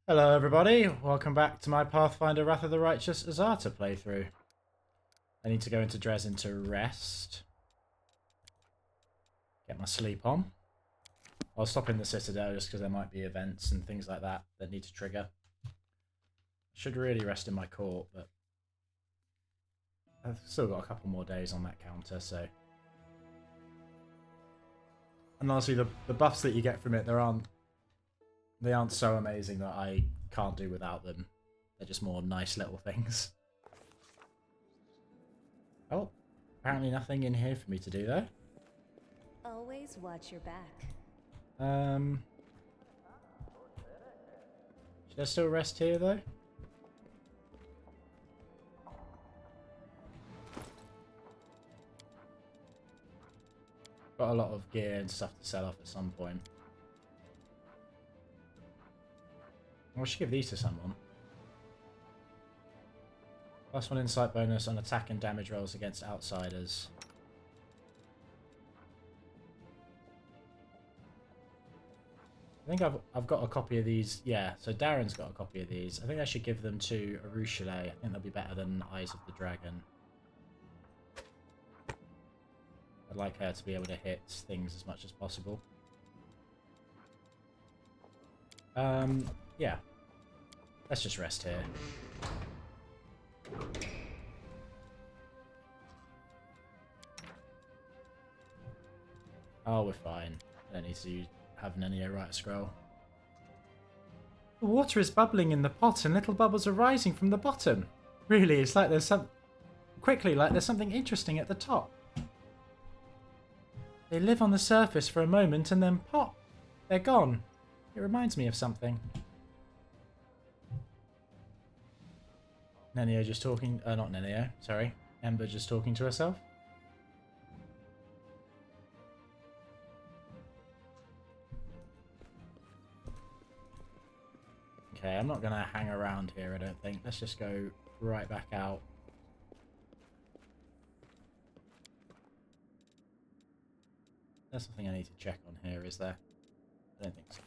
Hello everybody, welcome back to my Pathfinder Wrath of the Righteous Azata playthrough. I need to go into Dresden to rest. Get my sleep on. I'll stop in the Citadel just because there might be events and things like that that need to trigger. Should really rest in my court, but I've still got a couple more days on that counter, so... And honestly, the buffs that you get from it, they aren't so amazing that I can't do without them. They're just more nice little things. Oh, apparently nothing in here for me to do though. Always watch your back. Should I still rest here though? Got a lot of gear and stuff to sell off at some point. I should give these to someone. +1 insight bonus on attack and damage rolls against outsiders. I think I've got a copy of these. Yeah, so Darren's got a copy of these. I think I should give them to Arushale. I think they'll be better than Eyes of the Dragon. I'd like her to be able to hit things as much as possible. Yeah. Let's just rest here. Oh, we're fine. I don't need to have an Nenio scroll. The water is bubbling in the pot and little bubbles are rising from the bottom. Really, it's like there's some... Quickly, like there's something interesting at the top. They live on the surface for a moment and then pop. They're gone. It reminds me of something. Nenio just talking... not Nenio, sorry. Ember just talking to herself. Okay, I'm not going to hang around here, I don't think. Let's just go right back out. There's something I need to check on here, is there? I don't think so.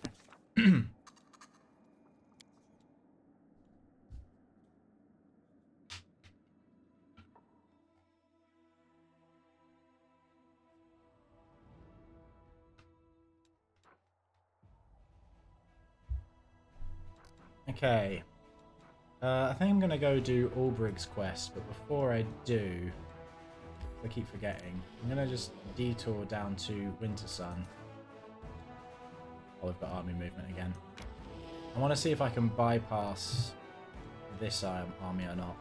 Okay. I think I'm going to go do Ulbrig's quest, but before I do, I keep forgetting, I'm going to just detour down to Wintersun. Oh, we've got army movement again. I want to see if I can bypass this army or not.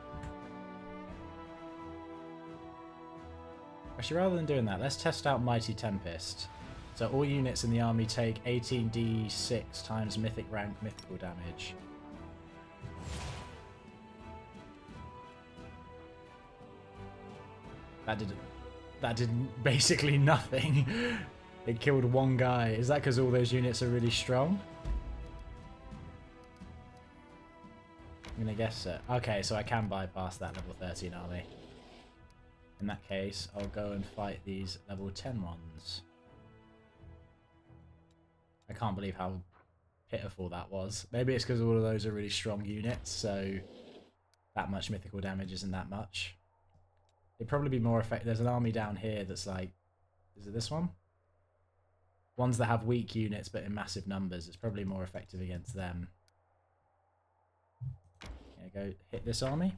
Actually, rather than doing that, let's test out Mighty Tempest. So all units in the army take 18d6 times mythic rank mythical damage. That did basically nothing. It killed one guy. Is that because all those units are really strong? I'm gonna guess so. Okay, so I can bypass that level 13 army. In that case, I'll go and fight these level 10 ones. I can't believe how pitiful that was. Maybe it's because all of those are really strong units, so that much mythical damage isn't that much. It'd probably be more effective. There's an army down here that's like... Is it this one? Ones that have weak units but in massive numbers. It's probably more effective against them. Okay, go hit this army.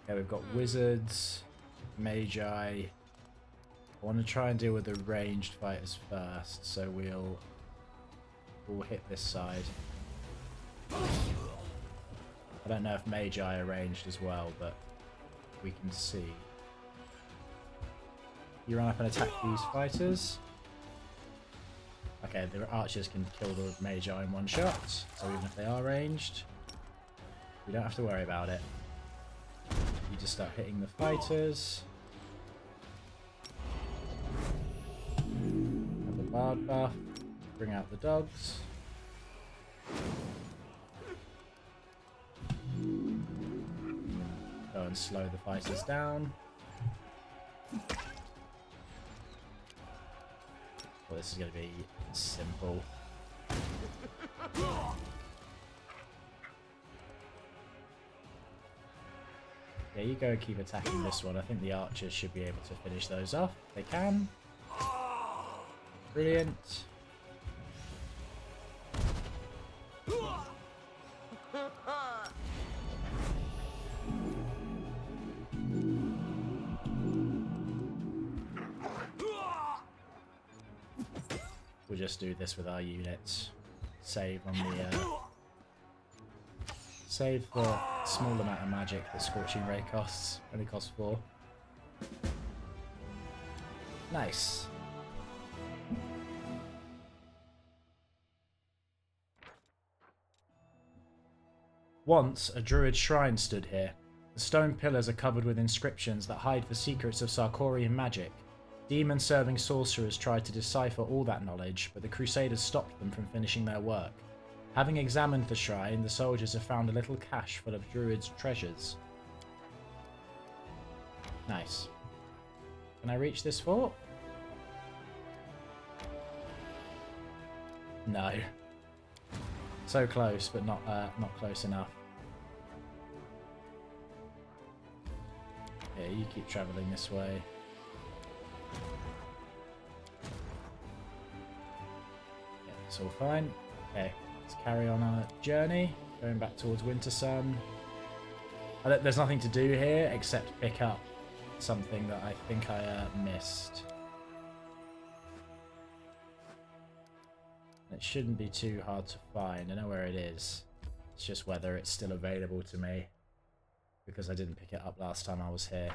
Okay, we've got wizards, magi. I want to try and deal with the ranged fighters first, so we'll hit this side. I don't know if magi are ranged as well, but we can see. You run up and attack these fighters. Okay, the archers can kill the magi in one shot, so even if they are ranged, we don't have to worry about it. You just start hitting the fighters. Have the bard buff. Bring out the dogs. Oh and slow the fighters down. Well, this is going to be simple. Yeah, you go and keep attacking this one. I think the archers should be able to finish those off. They can. Brilliant. We'll just do this with our units. Save on the save the small amount of magic that Scorching Ray costs. Only costs 4. Nice. Once a druid shrine stood here. The stone pillars are covered with inscriptions that hide the secrets of Sarkorian magic. Demon-serving sorcerers tried to decipher all that knowledge, but the Crusaders stopped them from finishing their work. Having examined the shrine, the soldiers have found a little cache full of druids' treasures. Nice. Can I reach this fort? No. So close, but not close enough. Yeah, you keep travelling this way. Yeah, it's all fine. Okay, let's carry on our journey. Going back towards Wintersun. There's nothing to do here except pick up something that I think I missed. It shouldn't be too hard to find. I know where it is. It's just whether it's still available to me, because I didn't pick it up last time I was here.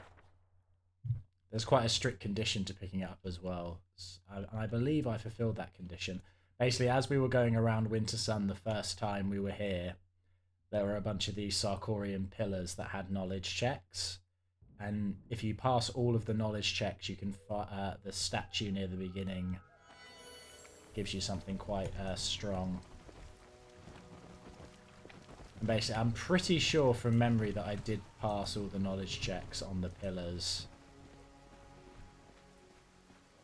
There's quite a strict condition to picking it up as well. I believe I fulfilled that condition. Basically, as we were going around Wintersun the first time we were here, there were a bunch of these Sarkorian pillars that had knowledge checks. And if you pass all of the knowledge checks, you can the statue near the beginning gives you something quite strong. And basically, I'm pretty sure from memory that I did pass all the knowledge checks on the pillars.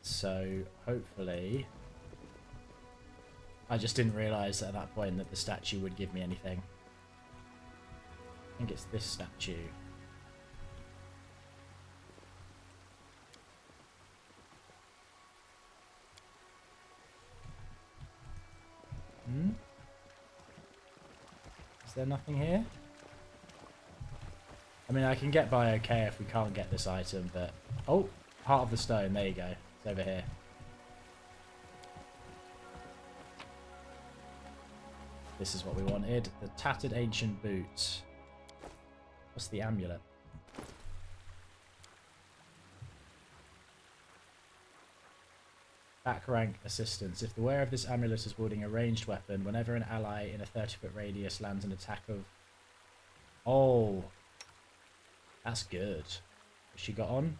So, hopefully... I just didn't realise at that point that the statue would give me anything. I think it's this statue. Hmm? Is there nothing here? I mean, I can get by okay if we can't get this item, but... Oh! Heart of the Stone, there you go. It's over here. This is what we wanted. The Tattered Ancient Boots. What's the amulet? Back rank assistance. If the wearer of this amulet is wielding a ranged weapon, whenever an ally in a 30-foot radius lands an attack of... Oh! That's good. Has she got on?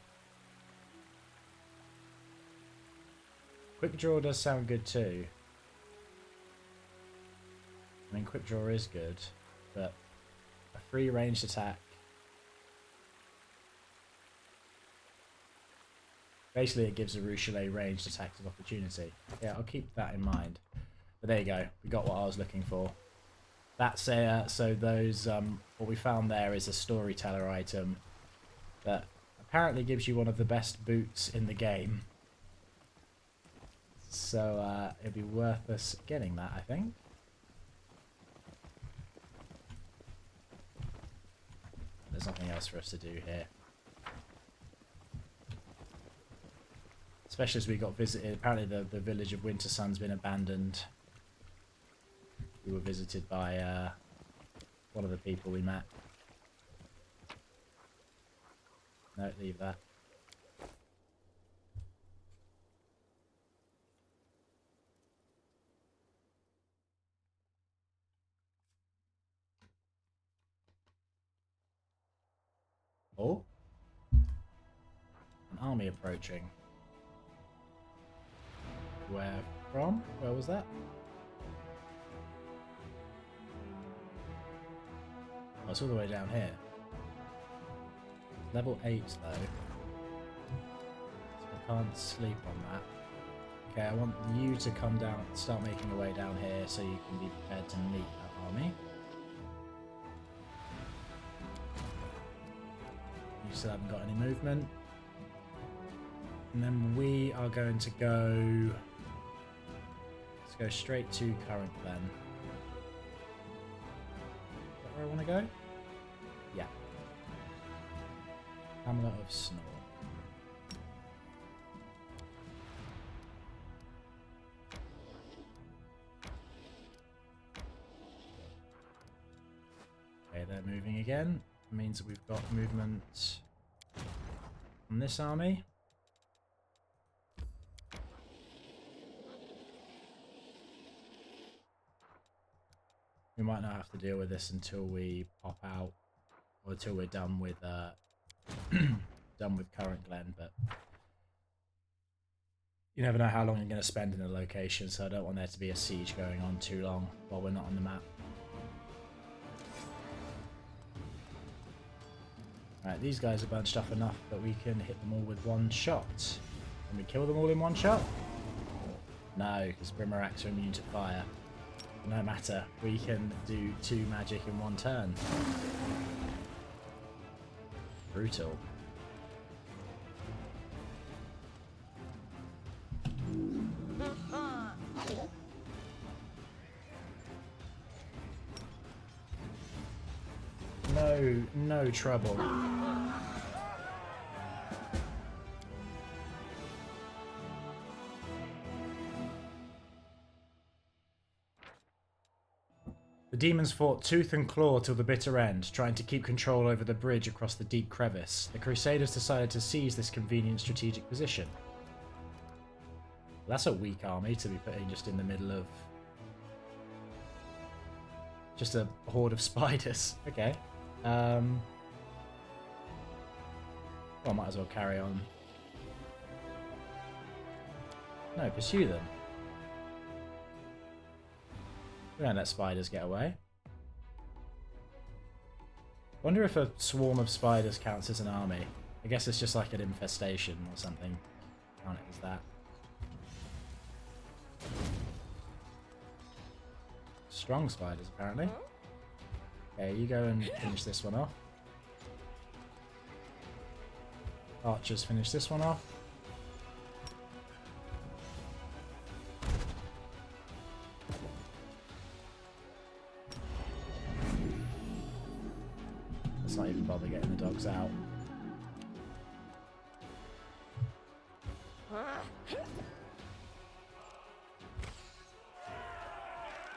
Quick Draw does sound good too. I mean, Quick Draw is good, but a free ranged attack. Basically, it gives a Rochelet ranged attacks of opportunity. Yeah, I'll keep that in mind. But there you go. We got what I was looking for. That's so those what we found there is a storyteller item that apparently gives you one of the best boots in the game. So it'd be worth us getting that, I think. There's nothing else for us to do here. Especially as we got visited. Apparently the village of Wintersun's been abandoned. We were visited by one of the people we met. No, leave that. Oh. An army approaching. Where from? Where was that? Oh, it's all the way down here. level 8 though. So I can't sleep on that. Okay, I want you to come down, start making your way down here so you can be prepared to meet that army. You still haven't got any movement. And then we are going to go... Let's go straight to Current Glen. Is that where I want to go? Yeah. Hamlet of Snore. Okay, they're moving again. It means that we've got movement on this army. We might not have to deal with this until we pop out, or until we're done with done with Current Glen, but you never know how long you're going to spend in a location, so I don't want there to be a siege going on too long while we're not on the map. Right, these guys are bunched up enough that we can hit them all with one shot. Can we kill them all in one shot? No, because Brimmeracks are immune to fire. No matter, we can do 2 magic in 1 turn. Brutal. No trouble. The demons fought tooth and claw till the bitter end, trying to keep control over the bridge across the deep crevice. The Crusaders decided to seize this convenient strategic position. That's a weak army to be putting just in the middle of... just a horde of spiders. Okay. Well, I might as well carry on. No, pursue them. We don't let spiders get away. Wonder if a swarm of spiders counts as an army. I guess it's just like an infestation or something. Count it as that. Strong spiders, apparently. Okay, you go and finish this one off. Archers finish this one off. Let's not even bother getting the dogs out.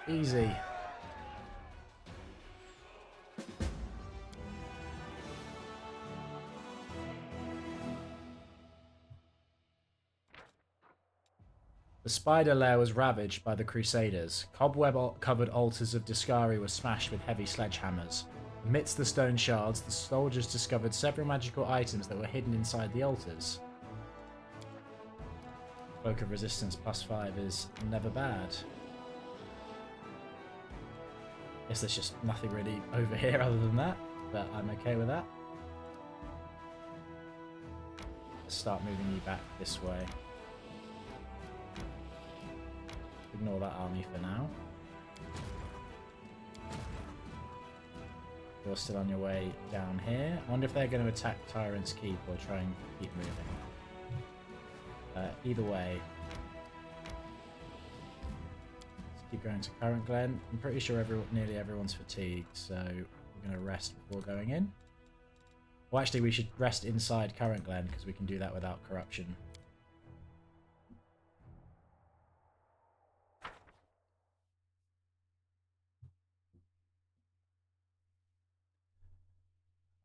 Easy. The spider lair was ravaged by the Crusaders. Cobweb-covered altars of Discari were smashed with heavy sledgehammers. Amidst the stone shards, the soldiers discovered several magical items that were hidden inside the altars. Cloak of Resistance +5 is never bad. Guess there's just nothing really over here other than that, but I'm okay with that. Let's start moving you back this way. Ignore that army for now. You're still on your way down here. I wonder if they're going to attack Tyrant's Keep or try and keep moving. Either way, let's keep going to Current Glen. I'm pretty sure nearly everyone's fatigued, so we're going to rest before going in. Well, actually, we should rest inside Current Glen because we can do that without corruption.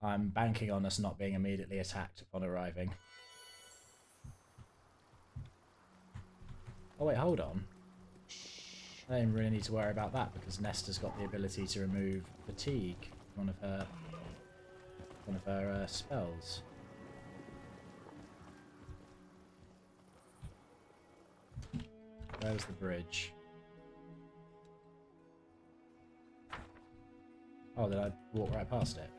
I'm banking on us not being immediately attacked upon arriving. Oh wait, hold on. I don't really need to worry about that because Nesta's got the ability to remove fatigue, one of her spells. Where's the bridge? Oh, did I walk right past it?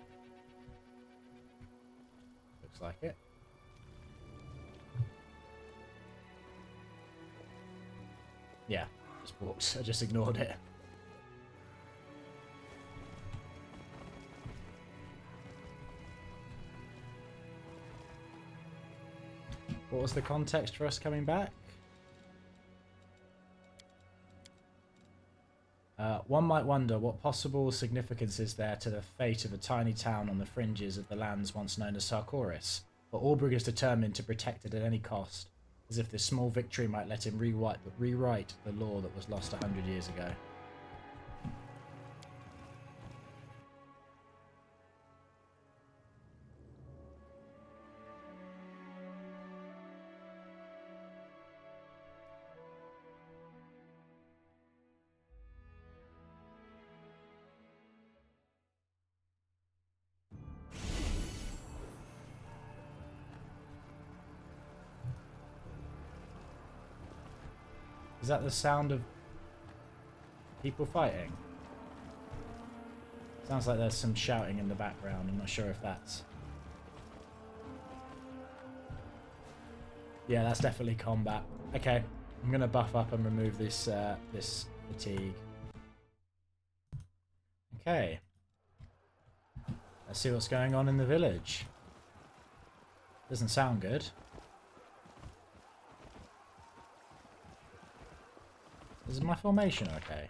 Looks like it. Yeah, just walked. I just ignored it. What was the context for us coming back? One might wonder what possible significance is there to the fate of a tiny town on the fringes of the lands once known as Sarkoris, but Ulbrig is determined to protect it at any cost, as if this small victory might let him rewrite the law that was lost 100 years ago. Is that the sound of people fighting? Sounds like there's some shouting in the background. I'm not sure if that's... Yeah, that's definitely combat. Okay, I'm going to buff up and remove this this fatigue. Okay. Let's see what's going on in the village. Doesn't sound good. Is my formation okay?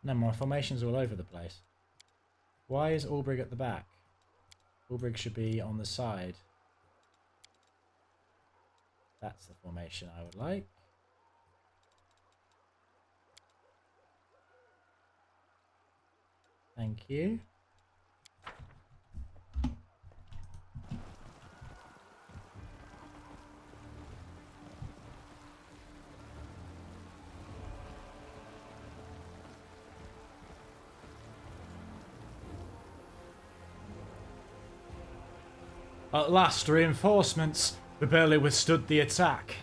No, my formation's all over the place. Why is Ulbrig at the back? Ulbrig should be on the side. That's the formation I would like. Thank you. At last, reinforcements. We barely withstood the attack.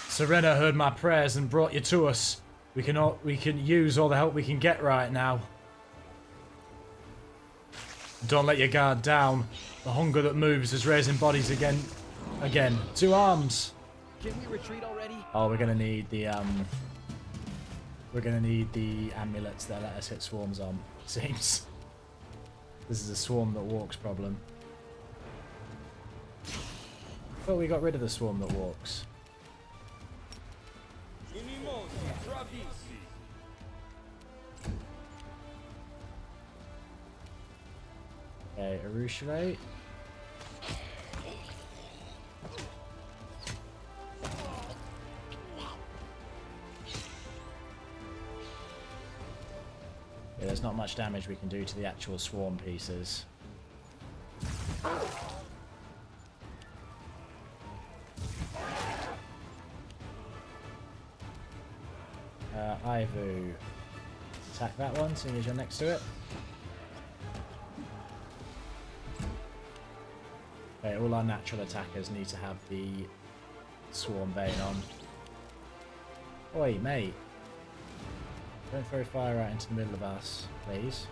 Serena heard my prayers and brought you to us. We can use all the help we can get right now. Don't let your guard down. The hunger that moves is raising bodies again. To arms. Can we retreat already? Oh, we're gonna need the amulets that let us hit swarms on. Seems. This is a swarm that walks problem. Thought we got rid of the swarm that walks. Okay, Arushirate. Yeah, there's not much damage we can do to the actual swarm pieces. Ivu. Attack that one, seeing as you're next to it. Okay, all our natural attackers need to have the Swarm Bane on. Oi, mate. Don't throw fire out into the middle of us, please.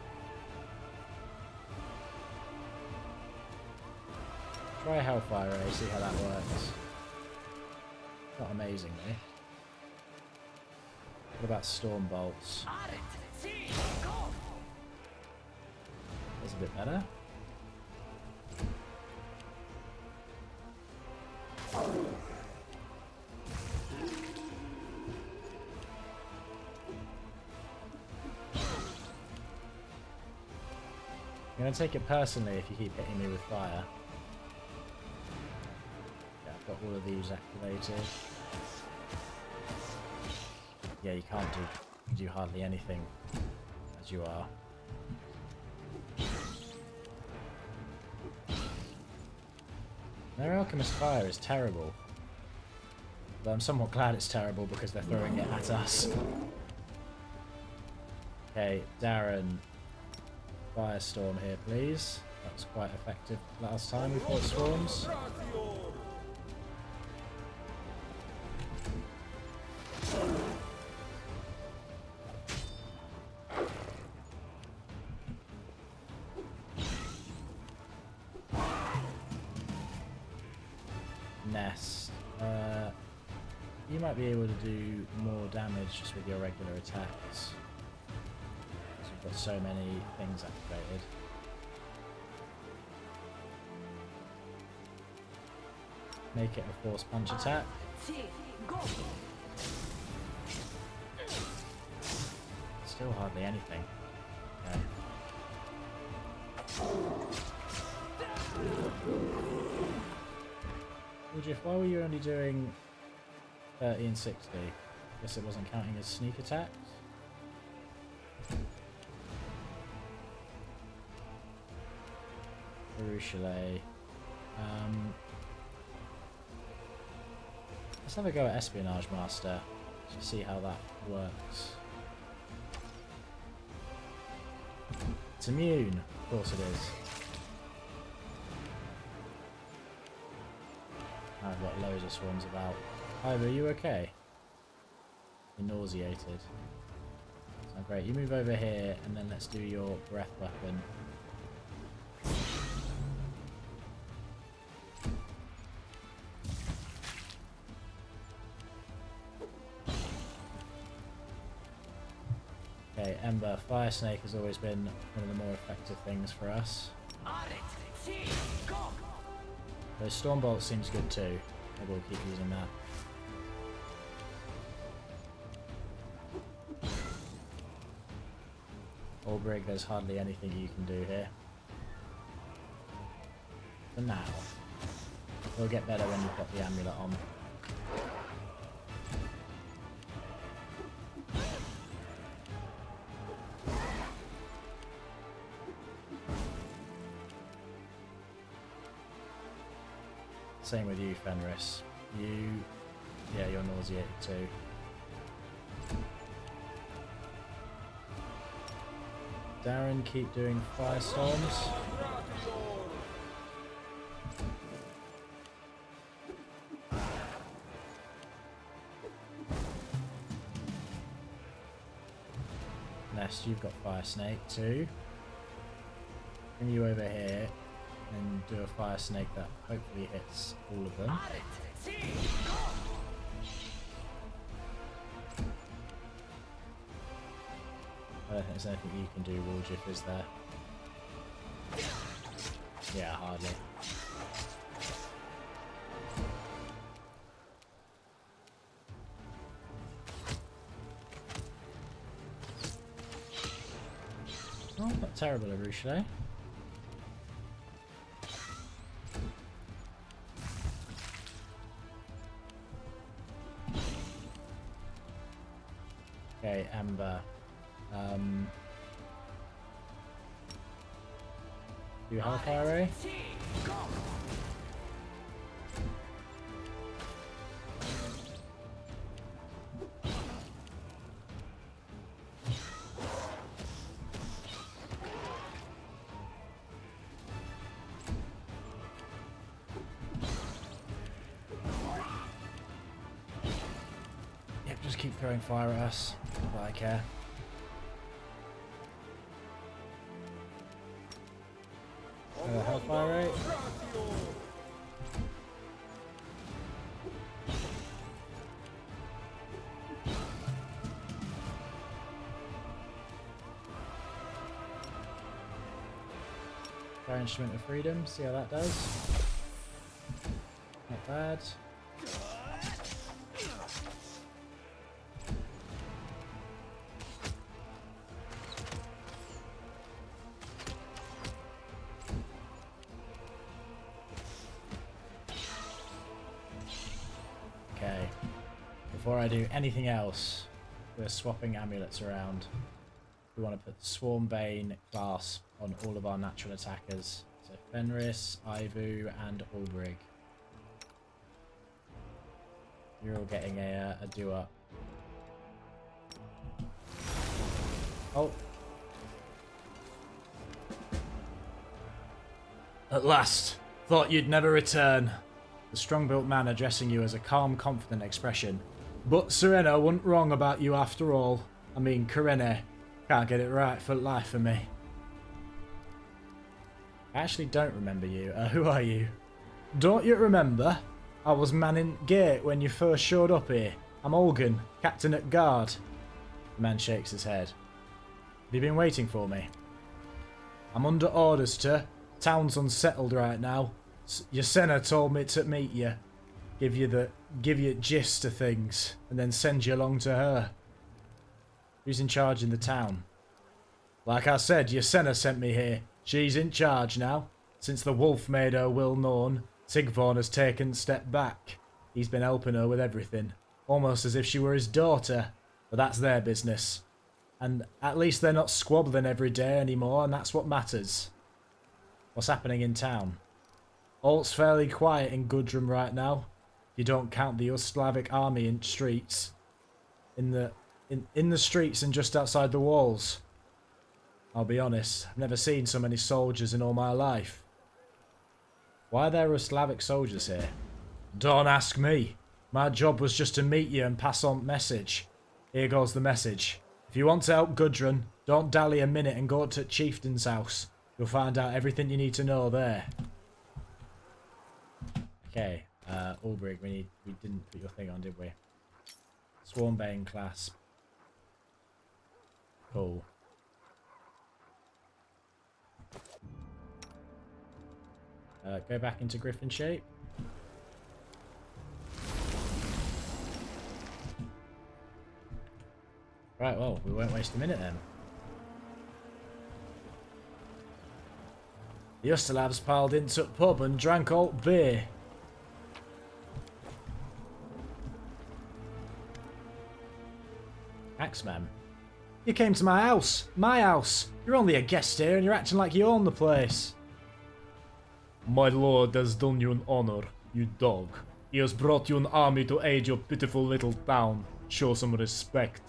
Try Hellfire Ray, see how that works. Not amazingly. What about Storm Bolts? That's a bit better. I'm going to take it personally if you keep hitting me with fire. Yeah, I've got all of these activated. Yeah, you can't do hardly anything as you are. Their Alchemist Fire is terrible. Though I'm somewhat glad it's terrible because they're throwing it at us. Okay, Darren. Firestorm here, please. That was quite effective last time we fought swarms. Nest. You might be able to do more damage just with your regular attacks. Because we've got so many things activated. Make it a force punch attack. Still hardly anything. Okay. Woodruff, why were you only doing 30 and 60? Guess it wasn't counting as sneak attacks. Baruchele. Let's have a go at Espionage Master to see how that works. It's immune, of course it is. I've got loads of swarms about. Ivor, are you okay? You're nauseated. Oh, great, you move over here and then let's do your breath weapon. Okay, Ember, Fire Snake has always been one of the more effective things for us. So Stormbolt seems good too. Maybe we'll keep using that. Ulbrig, there's hardly anything you can do here. For now. It'll get better when you've got the amulet on. Same with you, Fenris. Yeah, you're nauseated too. Darren, keep doing firestorms. Nest, you've got Fire Snake too. Bring you over here and do a Fire Snake that hopefully hits all of them. I don't think there's anything you can do, Woljif, is there? Yeah, hardly. Oh, not terrible, Arushale. Okay, Amber. Do you have a fire ray? Yep, just keep throwing fire at us. Not that I care. Hellfire rate. Fire Instrument of Freedom, see how that does. Not bad. Okay, before I do anything else, we're swapping amulets around. We want to put Swarm Bane Clasp on all of our natural attackers. So Fenris, Ivu, and Ulbrig. You're all getting a do-up. Oh. At last! Thought you'd never return. The strong-built man addressing you as a calm, confident expression. But Serena wasn't wrong about you after all. I mean, Karene. Can't get it right for life of me. I actually don't remember you. Who are you? Don't you remember? I was manning gate when you first showed up here. I'm Olgan, captain at guard. The man shakes his head. Have you been waiting for me? I'm under orders to. Town's unsettled right now. Yasena told me to meet you. Give you gist of things. And then send you along to her. Who's in charge in the town? Like I said, Yasena sent me here. She's in charge now. Since the wolf made her will known, Sigvorn has taken a step back. He's been helping her with everything. Almost as if she were his daughter. But that's their business. And at least they're not squabbling every day anymore, and that's what matters. What's happening in town? All's fairly quiet in Gundrun right now. If you don't count the Slavic army in streets. In the streets and just outside the walls. I'll be honest, I've never seen so many soldiers in all my life. Why are there Slavic soldiers here? Don't ask me. My job was just to meet you and pass on message. Here goes the message. If you want to help Gundrun, don't dally a minute and go to Chieftain's house. You'll find out everything you need to know there. Okay, Ulbrig, we didn't put your thing on, did we? Swarmbane clasp. Cool. Go back into Griffin shape. Right, well, we won't waste a minute then. The Ustalavs piled into the pub and drank alt beer. Axeman. You came to my house. My house. You're only a guest here and you're acting like you own the place. My lord has done you an honor, you dog. He has brought you an army to aid your pitiful little town. Show some respect.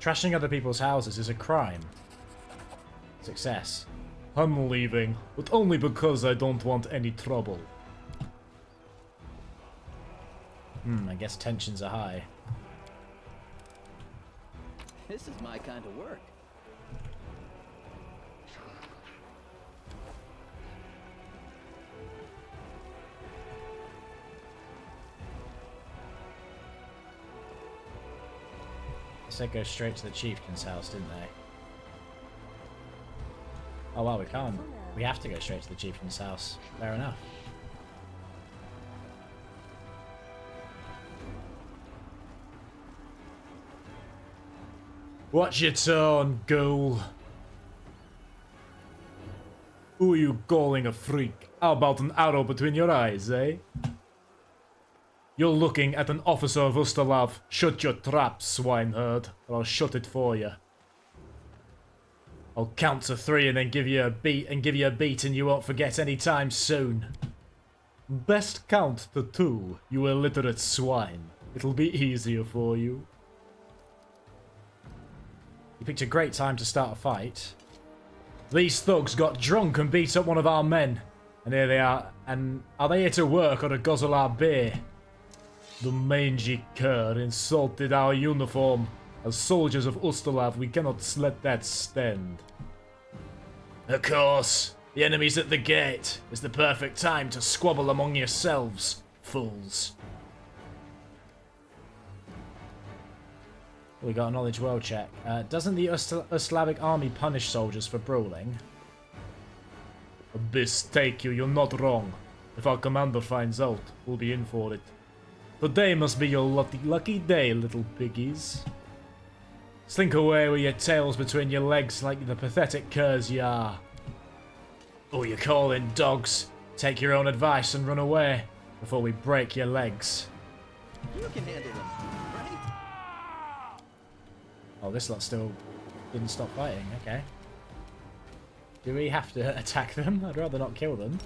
Trashing other people's houses is a crime. Success. I'm leaving, but only because I don't want any trouble. I guess tensions are high. This is my kind of work. They said go straight to the chieftain's house, didn't they? Oh well, we can't. We have to go straight to the chieftain's house. Fair enough. Watch your tone, ghoul. Who are you calling a freak? How about an arrow between your eyes, eh? You're looking at an officer of Ustalav. Shut your trap, swineherd, or I'll shut it for you. I'll count to 3 and then give you a beat and you won't forget any time soon. Best count to 2, you illiterate swine. It'll be easier for you. You picked a great time to start a fight. These thugs got drunk and beat up one of our men. And here they are. And are they here to work or to guzzle our beer? The mangy cur insulted our uniform. As soldiers of Ustalav, we cannot let that stand. Of course, the enemy's at the gate. It's the perfect time to squabble among yourselves, fools. We got a knowledge world check. Doesn't the Slavic army punish soldiers for brawling? A mistake, you're not wrong. If our commander finds out, we'll be in for it. Today must be your lucky day, little piggies. Slink away with your tails between your legs like the pathetic curs you are. Oh, you're calling dogs. Take your own advice and run away before we break your legs. You can handle them, right? Oh, this lot still didn't stop fighting. Okay. Do we have to attack them? I'd rather not kill them.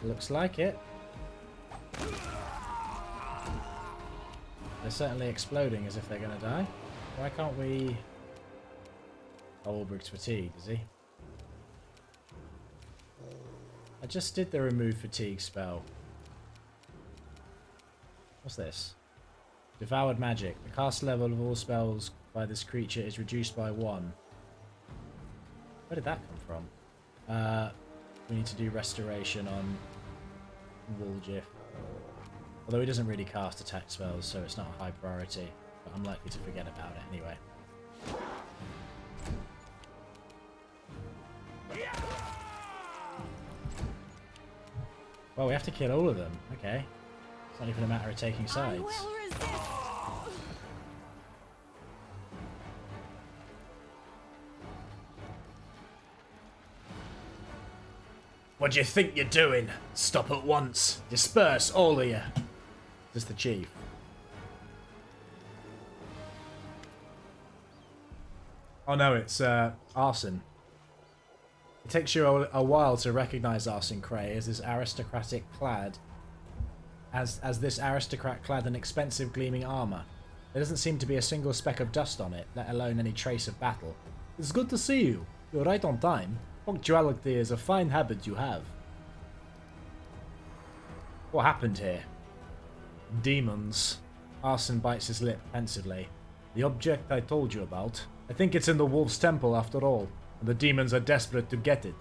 Looks like it. They're certainly exploding as if they're going to die. Why can't we... Oh, Ulbrig's fatigued, is he? I just did the remove fatigue spell. What's this? Devoured magic. The cast level of all spells by this creature is reduced by 1. Where did that come from? We need to do restoration on Woljif. Although he doesn't really cast attack spells, so it's not a high priority. But I'm likely to forget about it anyway. Well, we have to kill all of them. Okay. It's not even a matter of taking sides. What do you think you're doing? Stop at once. Disperse, all of you. This is the chief. Oh no, it's Arson. It takes you a while to recognize Arson Cray as this aristocratic clad, as this aristocrat clad in expensive gleaming armor. There doesn't seem to be a single speck of dust on it, let alone any trace of battle. It's good to see you. You're right on time. Punctuality is a fine habit you have. What happened here? Demons. Arson bites his lip pensively. The object I told you about. I think it's in the Wolf's Temple after all, and the demons are desperate to get it.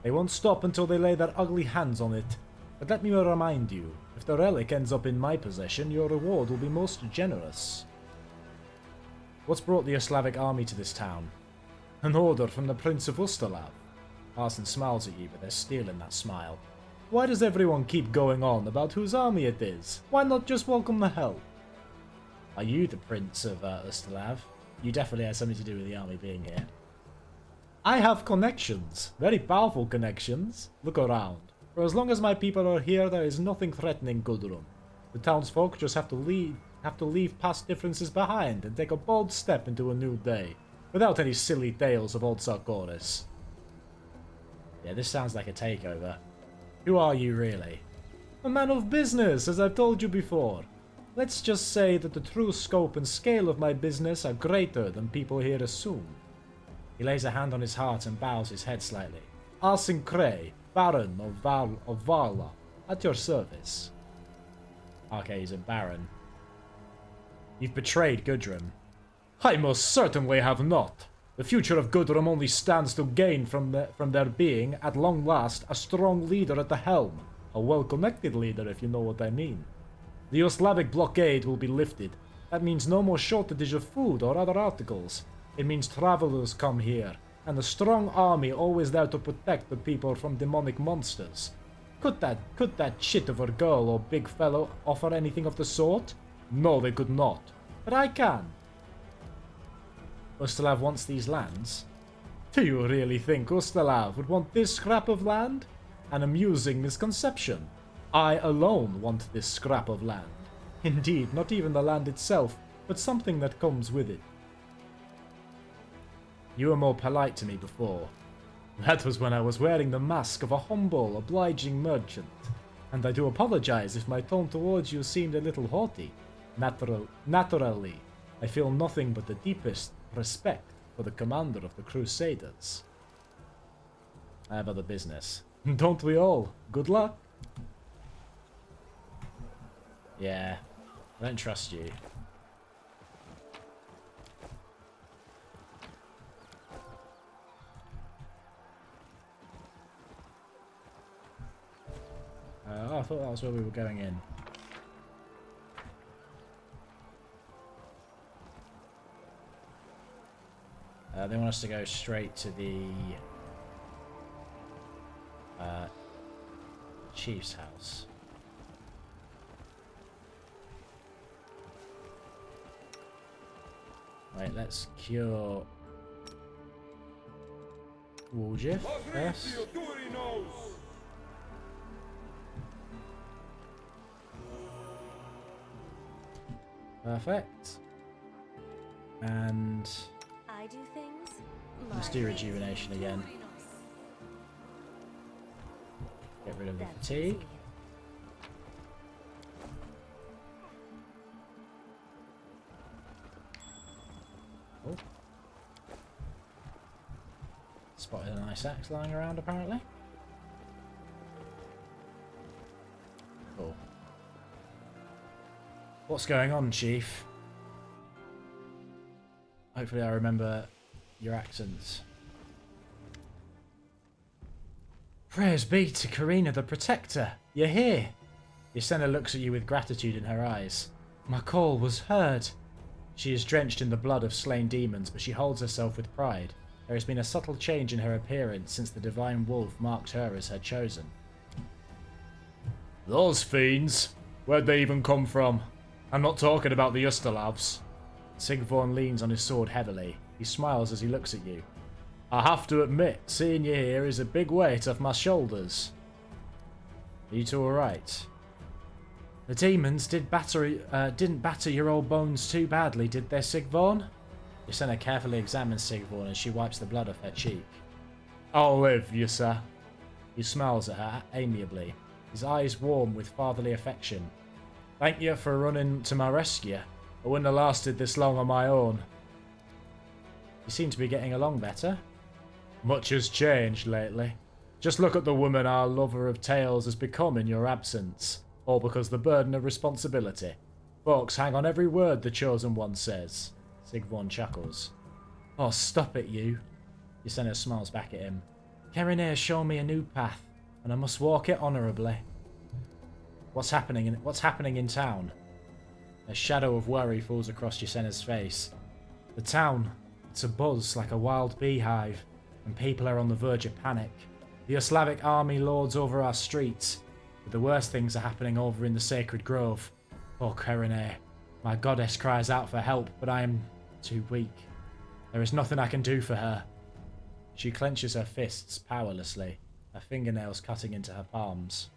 They won't stop until they lay their ugly hands on it. But let me remind you, if the relic ends up in my possession, your reward will be most generous. What's brought the Slavic army to this town? An order from the Prince of Ustalav. Arson smiles at you, but there's steel in that smile. Why does everyone keep going on about whose army it is? Why not just welcome the help? Are you the Prince of Ustalav? You definitely had something to do with the army being here. I have connections. Very powerful connections. Look around. For as long as my people are here, there is nothing threatening Gundrun. The townsfolk just have to leave past differences behind and take a bold step into a new day, without any silly tales of old Sarkoris. Yeah, this sounds like a takeover. Who are you, really? A man of business, as I've told you before. Let's just say that the true scope and scale of my business are greater than people here assume. He lays a hand on his heart and bows his head slightly. Arson Cray, Baron of Varla, at your service. Okay, he's a Baron. You've betrayed Gundrun. I most certainly have not. The future of Gundrun only stands to gain from there being, at long last, a strong leader at the helm. A well-connected leader, if you know what I mean. The Yugoslavic blockade will be lifted. That means no more shortage of food or other articles. It means travelers come here, and a strong army always there to protect the people from demonic monsters. Could that shit of a girl or big fellow offer anything of the sort? No, they could not. But I can. Ustalav wants these lands? Do you really think Ustalav would want this scrap of land? An amusing misconception. I alone want this scrap of land. Indeed, not even the land itself, but something that comes with it. You were more polite to me before. That was when I was wearing the mask of a humble, obliging merchant. And I do apologize if my tone towards you seemed a little haughty. Naturally, I feel nothing but the deepest respect for the commander of the Crusaders. I have other business. Don't we all? Good luck. Yeah, I don't trust you. Oh, I thought that was where we were going in. They want us to go straight to the chief's house. Right, let's cure Woljif first. Perfect. And I do things. let's do rejuvenation again. Get rid of the fatigue. Oh. Spotted a nice axe lying around apparently. Cool. What's going on, Chief? Hopefully I remember your accents. Praise be to Karina the Protector. You're here. Yasena looks at you with gratitude in her eyes. My call was heard. She is drenched in the blood of slain demons, but she holds herself with pride. There has been a subtle change in her appearance since the Divine Wolf marked her as her chosen. Those fiends? Where'd they even come from? I'm not talking about the Ustalavs. Sigvorn leans on his sword heavily. He smiles as he looks at you. I have to admit, seeing you here is a big weight off my shoulders. Are you two alright? The demons didn't batter your old bones too badly, did they, Sigvorn? Yasena carefully examines Sigvorn as she wipes the blood off her cheek. I'll live, Yasa. He smiles at her amiably, his eyes warm with fatherly affection. Thank you for running to my rescue. I wouldn't have lasted this long on my own. You seem to be getting along better. Much has changed lately. Just look at the woman our lover of tales has become in your absence. All because the burden of responsibility. Folks hang on every word the Chosen One says. Sigvorn chuckles. Oh, stop it, you. Yasena smiles back at him. Keren has shown me a new path, and I must walk it honourably. What's happening in town? A shadow of worry falls across Yasena's face. The town, it's a buzz like a wild beehive, and people are on the verge of panic. The Slavic army lords over our streets, but the worst things are happening over in the Sacred Grove. Oh, Keren, my goddess cries out for help, but I am too weak. There is nothing I can do for her. She clenches her fists powerlessly, her fingernails cutting into her palms.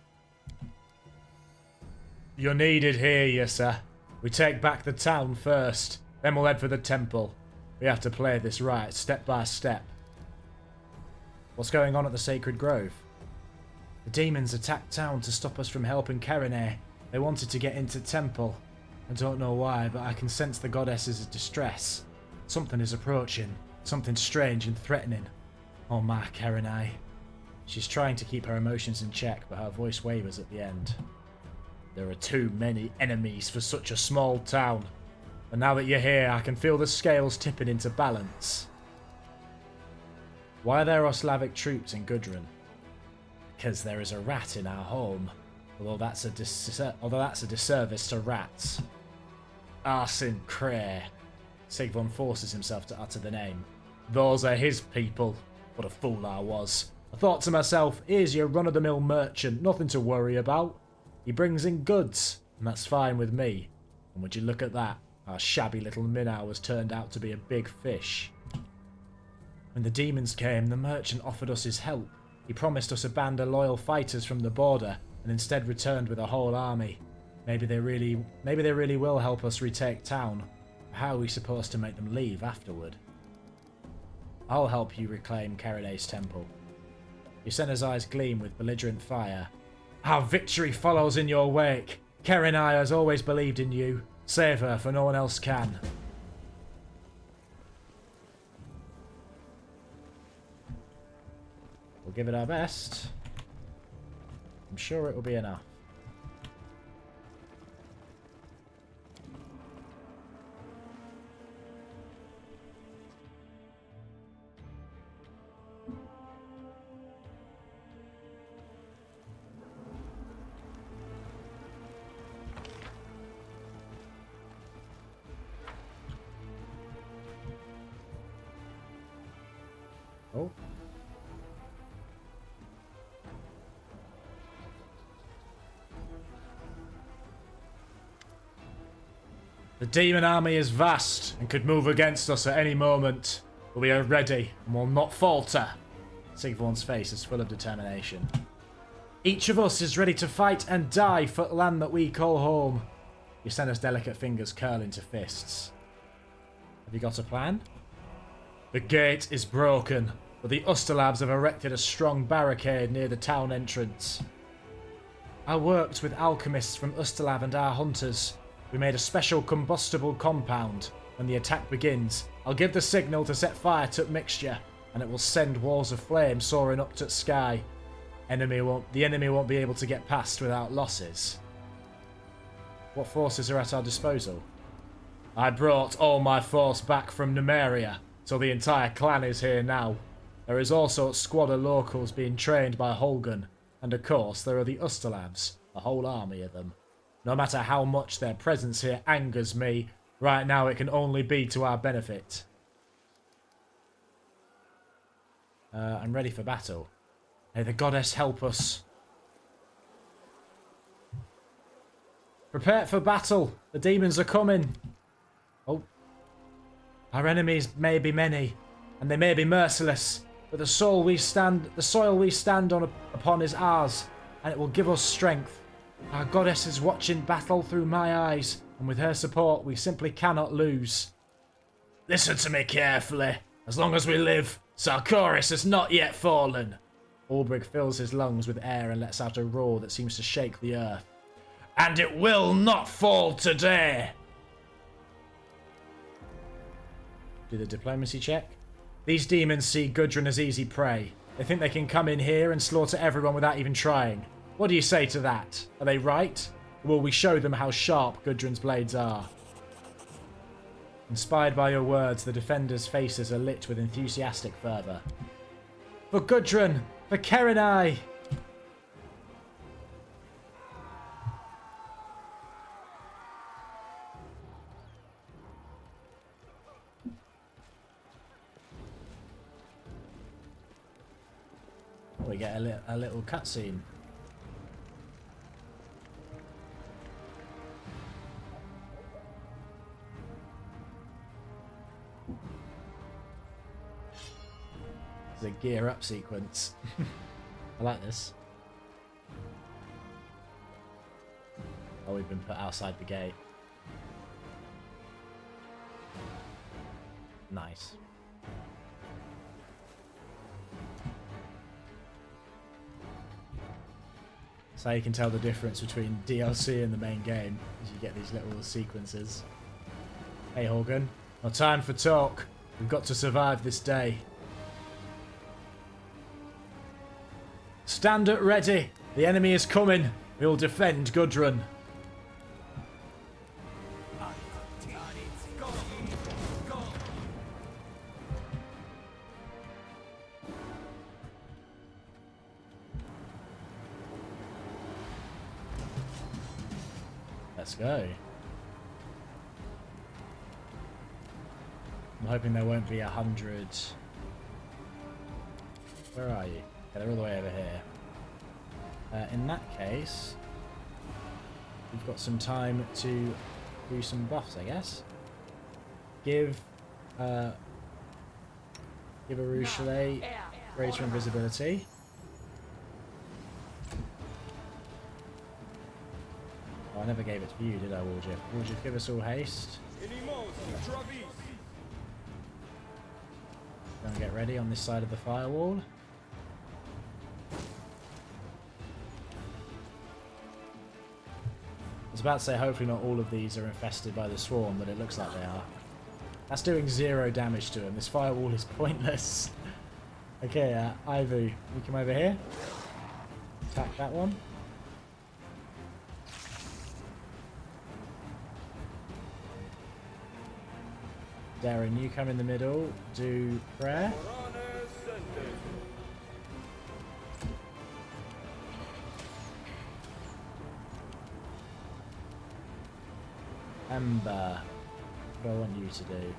You're needed here, Yasa. We take back the town first, then we'll head for the temple. We have to play this right, step by step. What's going on at the Sacred Grove? The demons attacked town to stop us from helping Keren. They wanted to get into temple. I don't know why, but I can sense the goddess's distress. Something is approaching. Something strange and threatening. Oh my, Keren. She's trying to keep her emotions in check, but her voice wavers at the end. There are too many enemies for such a small town. And now that you're here, I can feel the scales tipping into balance. Why are there Slavic troops in Gundrun? Because there is a rat in our home. Although that's a disservice to rats. Arsin Cray. Sigvorn forces himself to utter the name. Those are his people. What a fool I was. I thought to myself, here's your run-of-the-mill merchant, nothing to worry about. He brings in goods, and that's fine with me. And would you look at that? Our shabby little minnow has turned out to be a big fish. When the demons came, the merchant offered us his help. He promised us a band of loyal fighters from the border, and instead returned with a whole army. Maybe they really will help us retake town. How are we supposed to make them leave afterward? I'll help you reclaim Kerene's temple. Yasena's eyes gleam with belligerent fire. Our victory follows in your wake. Keren has always believed in you. Save her, for no one else can. We'll give it our best. I'm sure it will be enough. Oh. The demon army is vast and could move against us at any moment, but we are ready and will not falter. Sigvorn's face is full of determination. Each of us is ready to fight and die for land that we call home. Yasena's delicate fingers curl into fists. Have you got a plan? The gate is broken, but the Ustalavs have erected a strong barricade near the town entrance. I worked with alchemists from Ustalav and our hunters. We made a special combustible compound. When the attack begins, I'll give the signal to set fire to the mixture, and it will send walls of flame soaring up to the sky. The enemy won't be able to get past without losses. What forces are at our disposal? I brought all my force back from Numeria, so the entire clan is here now. There is also a squad of locals being trained by Holgun, and of course there are the Ustalavs, a whole army of them. No matter how much their presence here angers me, right now it can only be to our benefit. I'm ready for battle. May the goddess help us. Prepare for battle. The demons are coming. Oh. Our enemies may be many, and they may be merciless, but the soil we stand on upon is ours, and it will give us strength. Our goddess is watching battle through my eyes, and with her support we simply cannot lose. Listen to me carefully. As long as we live, Sarkoris has not yet fallen. Ulbrig fills his lungs with air and lets out a roar that seems to shake the earth. And it will not fall today. Do the diplomacy check. These demons see Gundrun as easy prey. They think they can come in here and slaughter everyone without even trying. What do you say to that? Are they right? Or will we show them how sharp Gundrun's blades are? Inspired by your words, the defenders' faces are lit with enthusiastic fervour. For Gundrun! For Kerenai! We get a little cutscene. It's a gear up sequence. I like this. Oh, we've been put outside the gate. Nice. So you can tell the difference between DLC and the main game, as you get these little sequences. Hey Holgun, no time for talk. We've got to survive this day. Stand at ready. The enemy is coming. We will defend Gundrun. Let's go. I'm hoping there won't be 100. Where are you? Yeah, they're all the way over here. In that case, we've got some time to do some buffs, I guess. Give Arushale greater invisibility. Oh, I never gave it to you, did I, Waljif? Waljif, give us all haste. Go and get ready on this side of the firewall. I was about to say hopefully not all of these are infested by the swarm, but it looks like they are. That's doing 0 damage to him. This firewall is pointless. Okay, Ivu, you come over here. Attack that one. Darren, you come in the middle. Do prayer. Ember, what do I want you to do?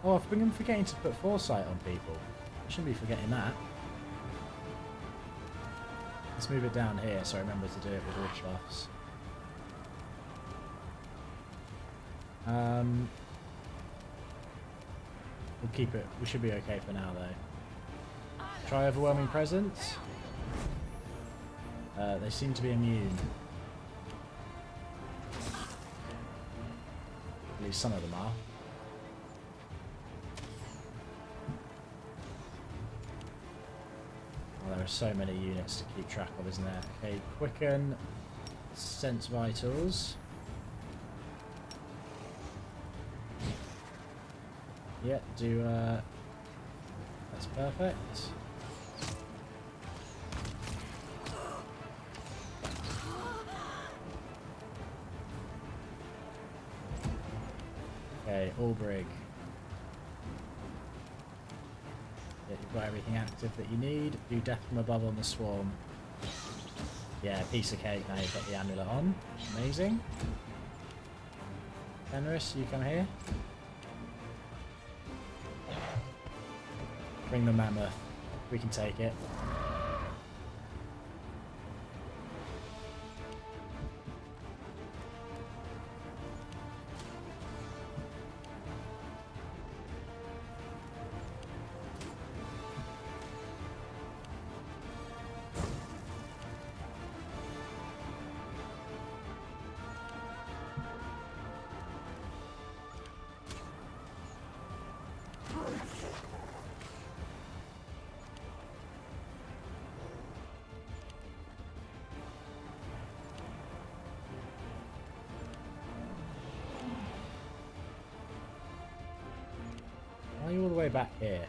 Oh, I've been forgetting to put foresight on people. I shouldn't be forgetting that. Let's move it down here so I remember to do it with all buffs. We'll keep it. We should be okay for now, though. Try overwhelming presence. They seem to be immune. At least some of them are. Well, there are so many units to keep track of, isn't there? Okay, quicken, sense vitals. Yeah, do that's perfect. Okay, Ulbrig. Yeah, you've got everything active that you need. Do death from above on the swarm. Yeah, piece of cake. Now you've got the amulet on. Amazing. Fenris, you come here. Bring the mammoth. We can take it. Why are you all the way back here?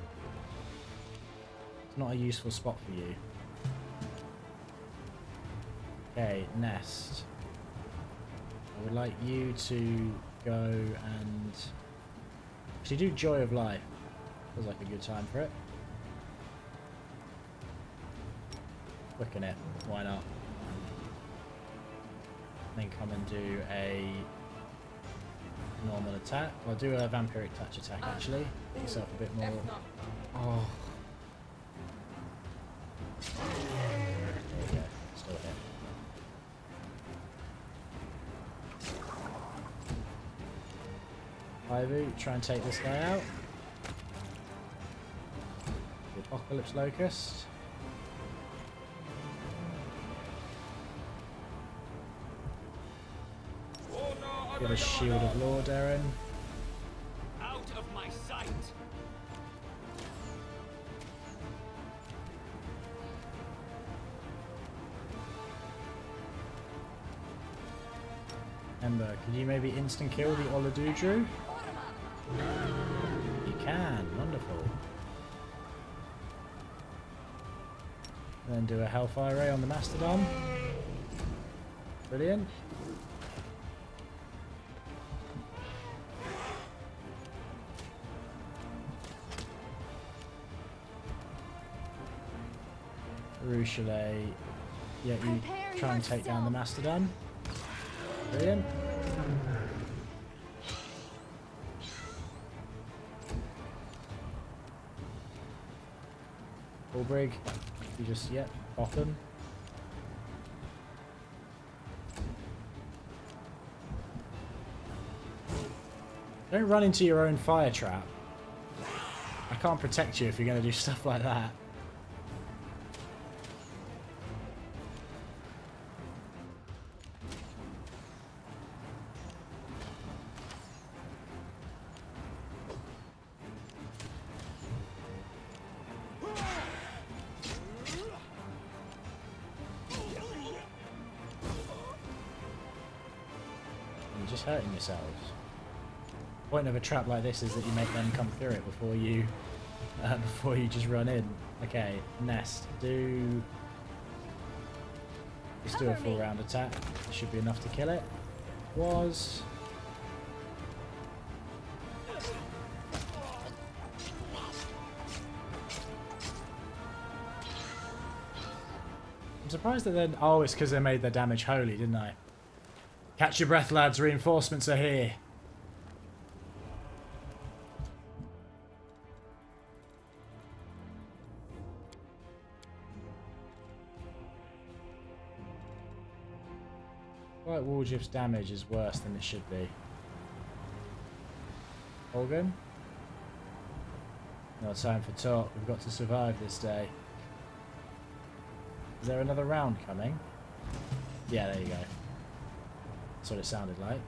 It's not a useful spot for you. Okay, nest. I would like you to go and actually do Joy of Life. Feels like a good time for it. Quicken it. Why not? Then come and do a normal attack. I'll do a vampiric touch attack actually. Get yourself a bit more. Oh. There you go. Still hit. Ivy, try and take this guy out. The Apocalypse Locust. Give a Shield of Lord, Aaron. Out of my sight. Ember, can you maybe instant kill the Oladudru? You can, wonderful. And then do a Hellfire Ray on the Mastodon. Brilliant. Ruchelet, yeah, you try and take down the Mastodon. Brilliant. Ulbrig, you just, yep, off them. Don't run into your own fire trap. I can't protect you if you're going to do stuff like that. You're just hurting yourselves. The point of a trap like this is that you make them come through it before you just run in. Okay, nest. Just do a full round attack. It should be enough to kill it. Was. I'm surprised that then. Oh, it's because they made their damage holy, didn't I? Catch your breath, lads. Reinforcements are here. Like Warjif's damage is worse than it should be. Holgan? No time for talk. We've got to survive this day. Is there another round coming? Yeah, there you go. That's what it sounded like.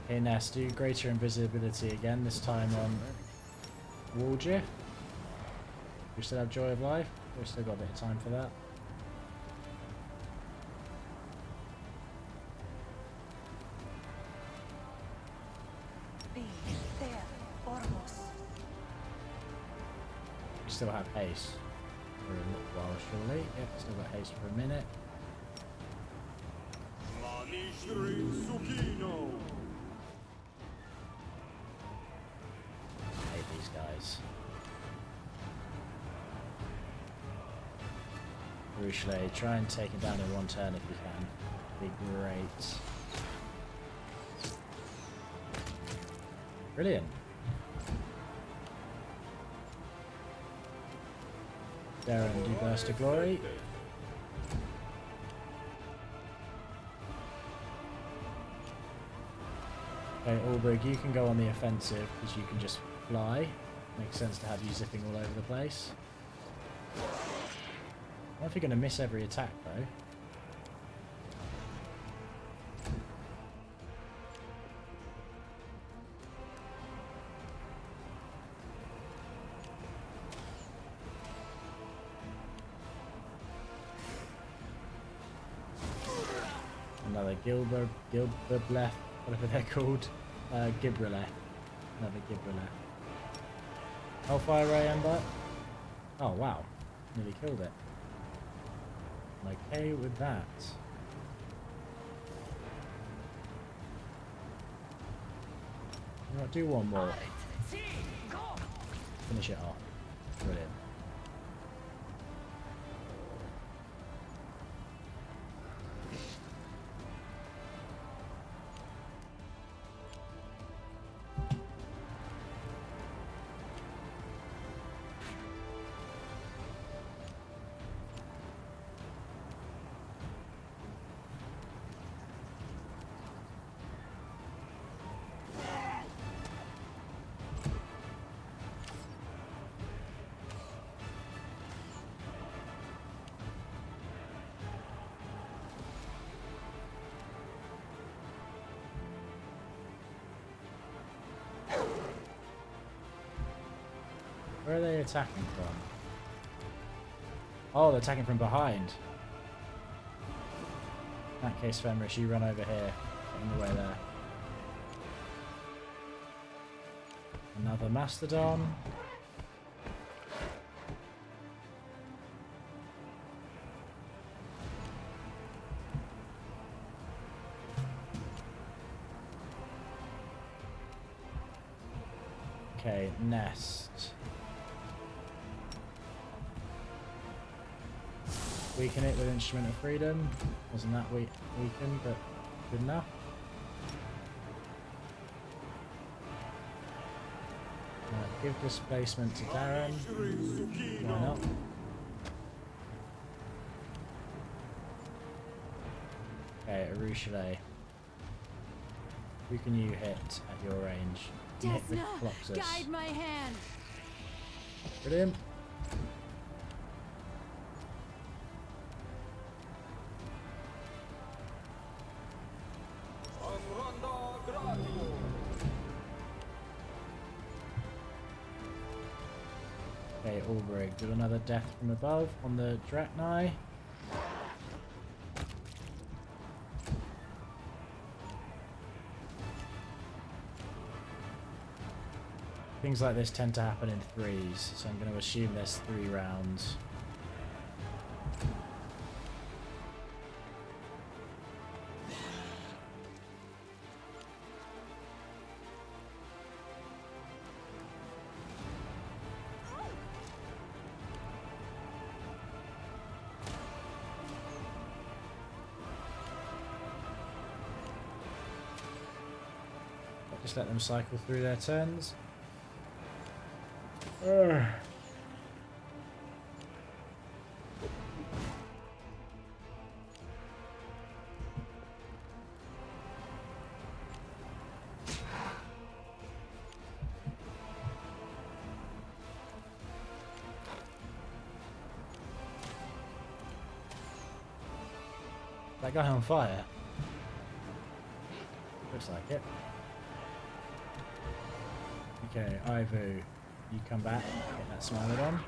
Okay, Ness, do greater invisibility again, this time on Warjif. We still have Joy of Life. We've still got a bit of time for that. We still have haste for a little while, surely. Yep, still got haste for a minute. I hate these guys. Ruchle, try and take it down in one turn if you can. Be great. Brilliant. Darren, do burst of glory. Okay, Ulbrig, you can go on the offensive because you can just fly. Makes sense to have you zipping all over the place. I don't know if you're going to miss every attack though. Another Gilberbleth, whatever they're called. Gibraleth. Another Gibraleth. Hellfire Ray Ember. Oh wow. Nearly killed it. I'm okay with that. You know what, do one more. Finish it off. Brilliant. Where are they attacking from? Oh, they're attacking from behind. In that case, Fenris, you run over here. Get in the way there. Another Mastodon. Okay, Nest. Weaken it with Instrument of Freedom. Wasn't that weakened, but good enough. Give displacement to Darren. Why not? Okay, Arushale. Who can you hit at your range? You hit the Cloxus. Guide my hand. Brilliant. Okay, Ulbrig, do another death from above on the Dratnai. Things like this tend to happen in threes, so I'm going to assume there's 3 rounds. Just let them cycle through their turns. That guy on fire? Looks like it. Okay, Ivu, you come back, get that Smilodon.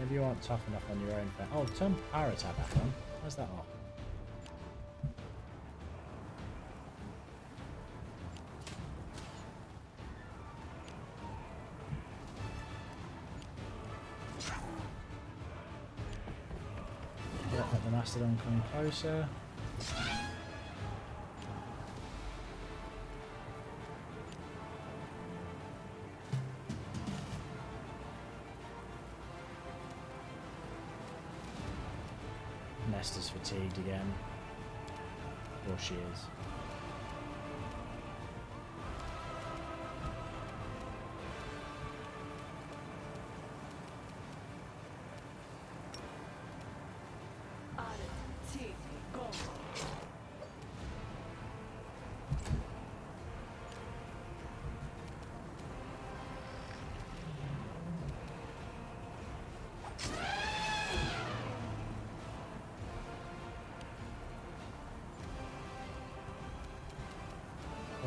Maybe you aren't tough enough on your own. Oh, turn power attack back on. Where's that off? Yeah, let the Mastodon come closer. Nesta's fatigued again. Or she is.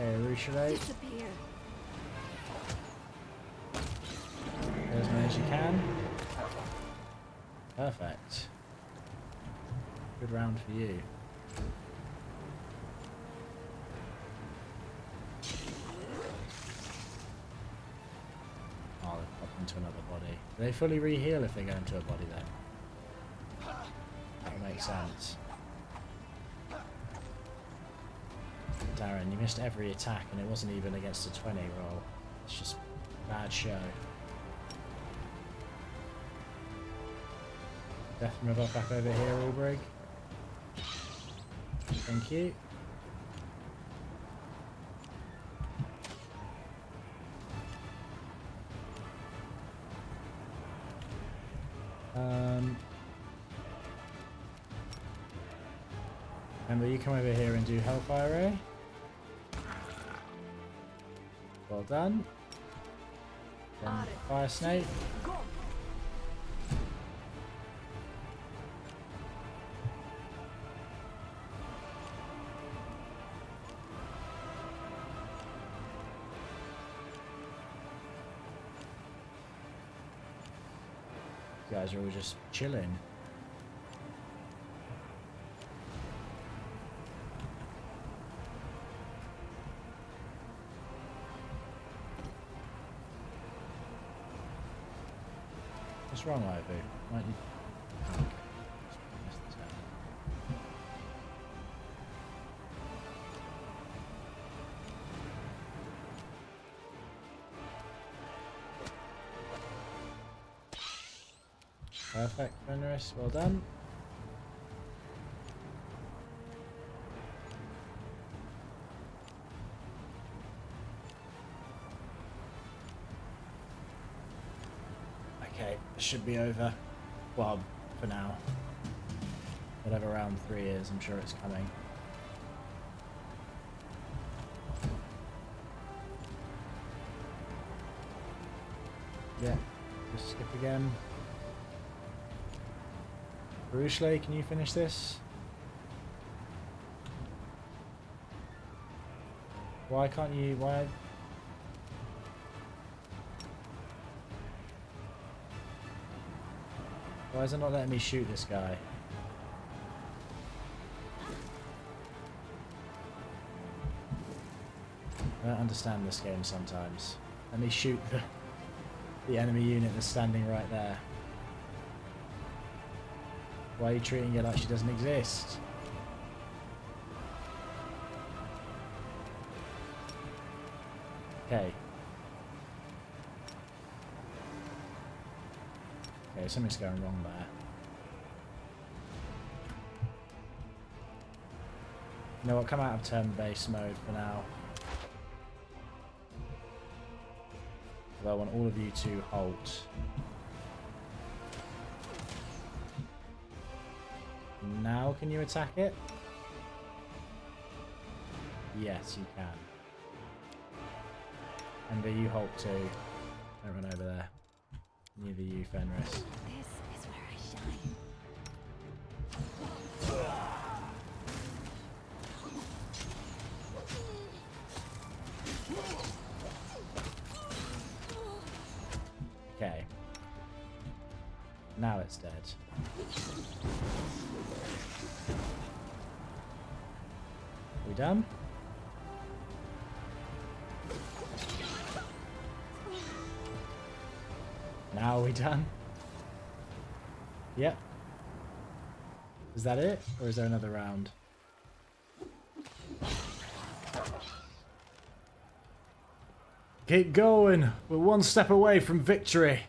Okay, Ruchelate. Disappear. As many as you can. Perfect. Good round for you. Oh, they've popped into another body. Do they fully re-heal if they go into a body then? That would make sense. Darren, you missed every attack and it wasn't even against a 20 roll. It's just bad show. Death from above back over here, Ulbrig. Thank you. Remember, you come over here and do Hellfire Ray. Well done. Then Fire Snake. You guys are all just chilling. What's wrong, Ivy? Might you... Oh, okay. Just messed this out. Perfect, Fenris. Well done. Okay, this should be over. Well, for now. Whatever round 3 is, I'm sure it's coming. Yeah, just skip again. Rushley, can you finish this? Why can't you? Why? Why is it not letting me shoot this guy? I don't understand this game sometimes. Let me shoot the enemy unit that's standing right there. Why are you treating it like she doesn't exist? Okay. Okay, something's going wrong there. You know what, come out of turn-based mode for now. I want all of you to halt. Now can you attack it? Yes, you can. Ember, you halt too. Don't run over there. Neither you, Fenris. This is where I shine. Now it's dead. We done? Now are we done? Yep. Is that it? Or is there another round? Keep going. We're one step away from victory.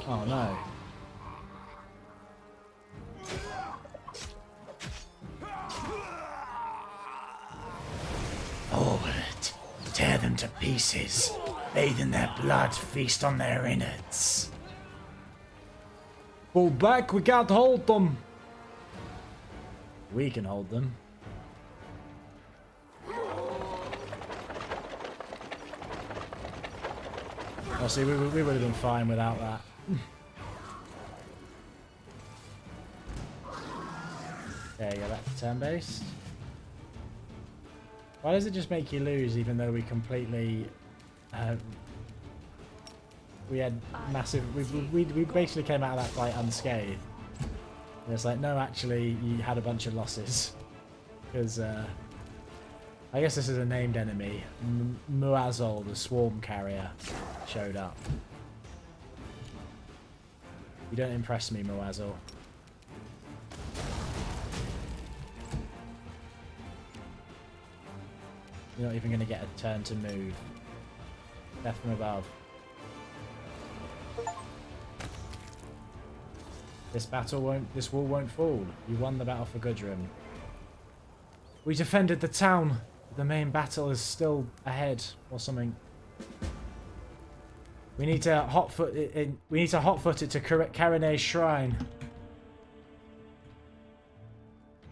Oh no. Forward. Tear them to pieces. Bathe in their blood. Feast on their innards. Pull back. We can't hold them. We can hold them. Oh, see, we would have been fine without that. Okay, go back to turn-based. Why does it just make you lose even though we completely... we had massive... We basically came out of that fight unscathed. And it's like, no, actually, you had a bunch of losses. Because, I guess this is a named enemy. Muazol, the swarm carrier, showed up. You don't impress me, Muazol. You're not even going to get a turn to move. Death from above. This wall won't fall. You won the battle for Gundrun. We defended the town. The main battle is still ahead, or something. We need to hotfoot it. We need to hotfoot it to Karane's shrine.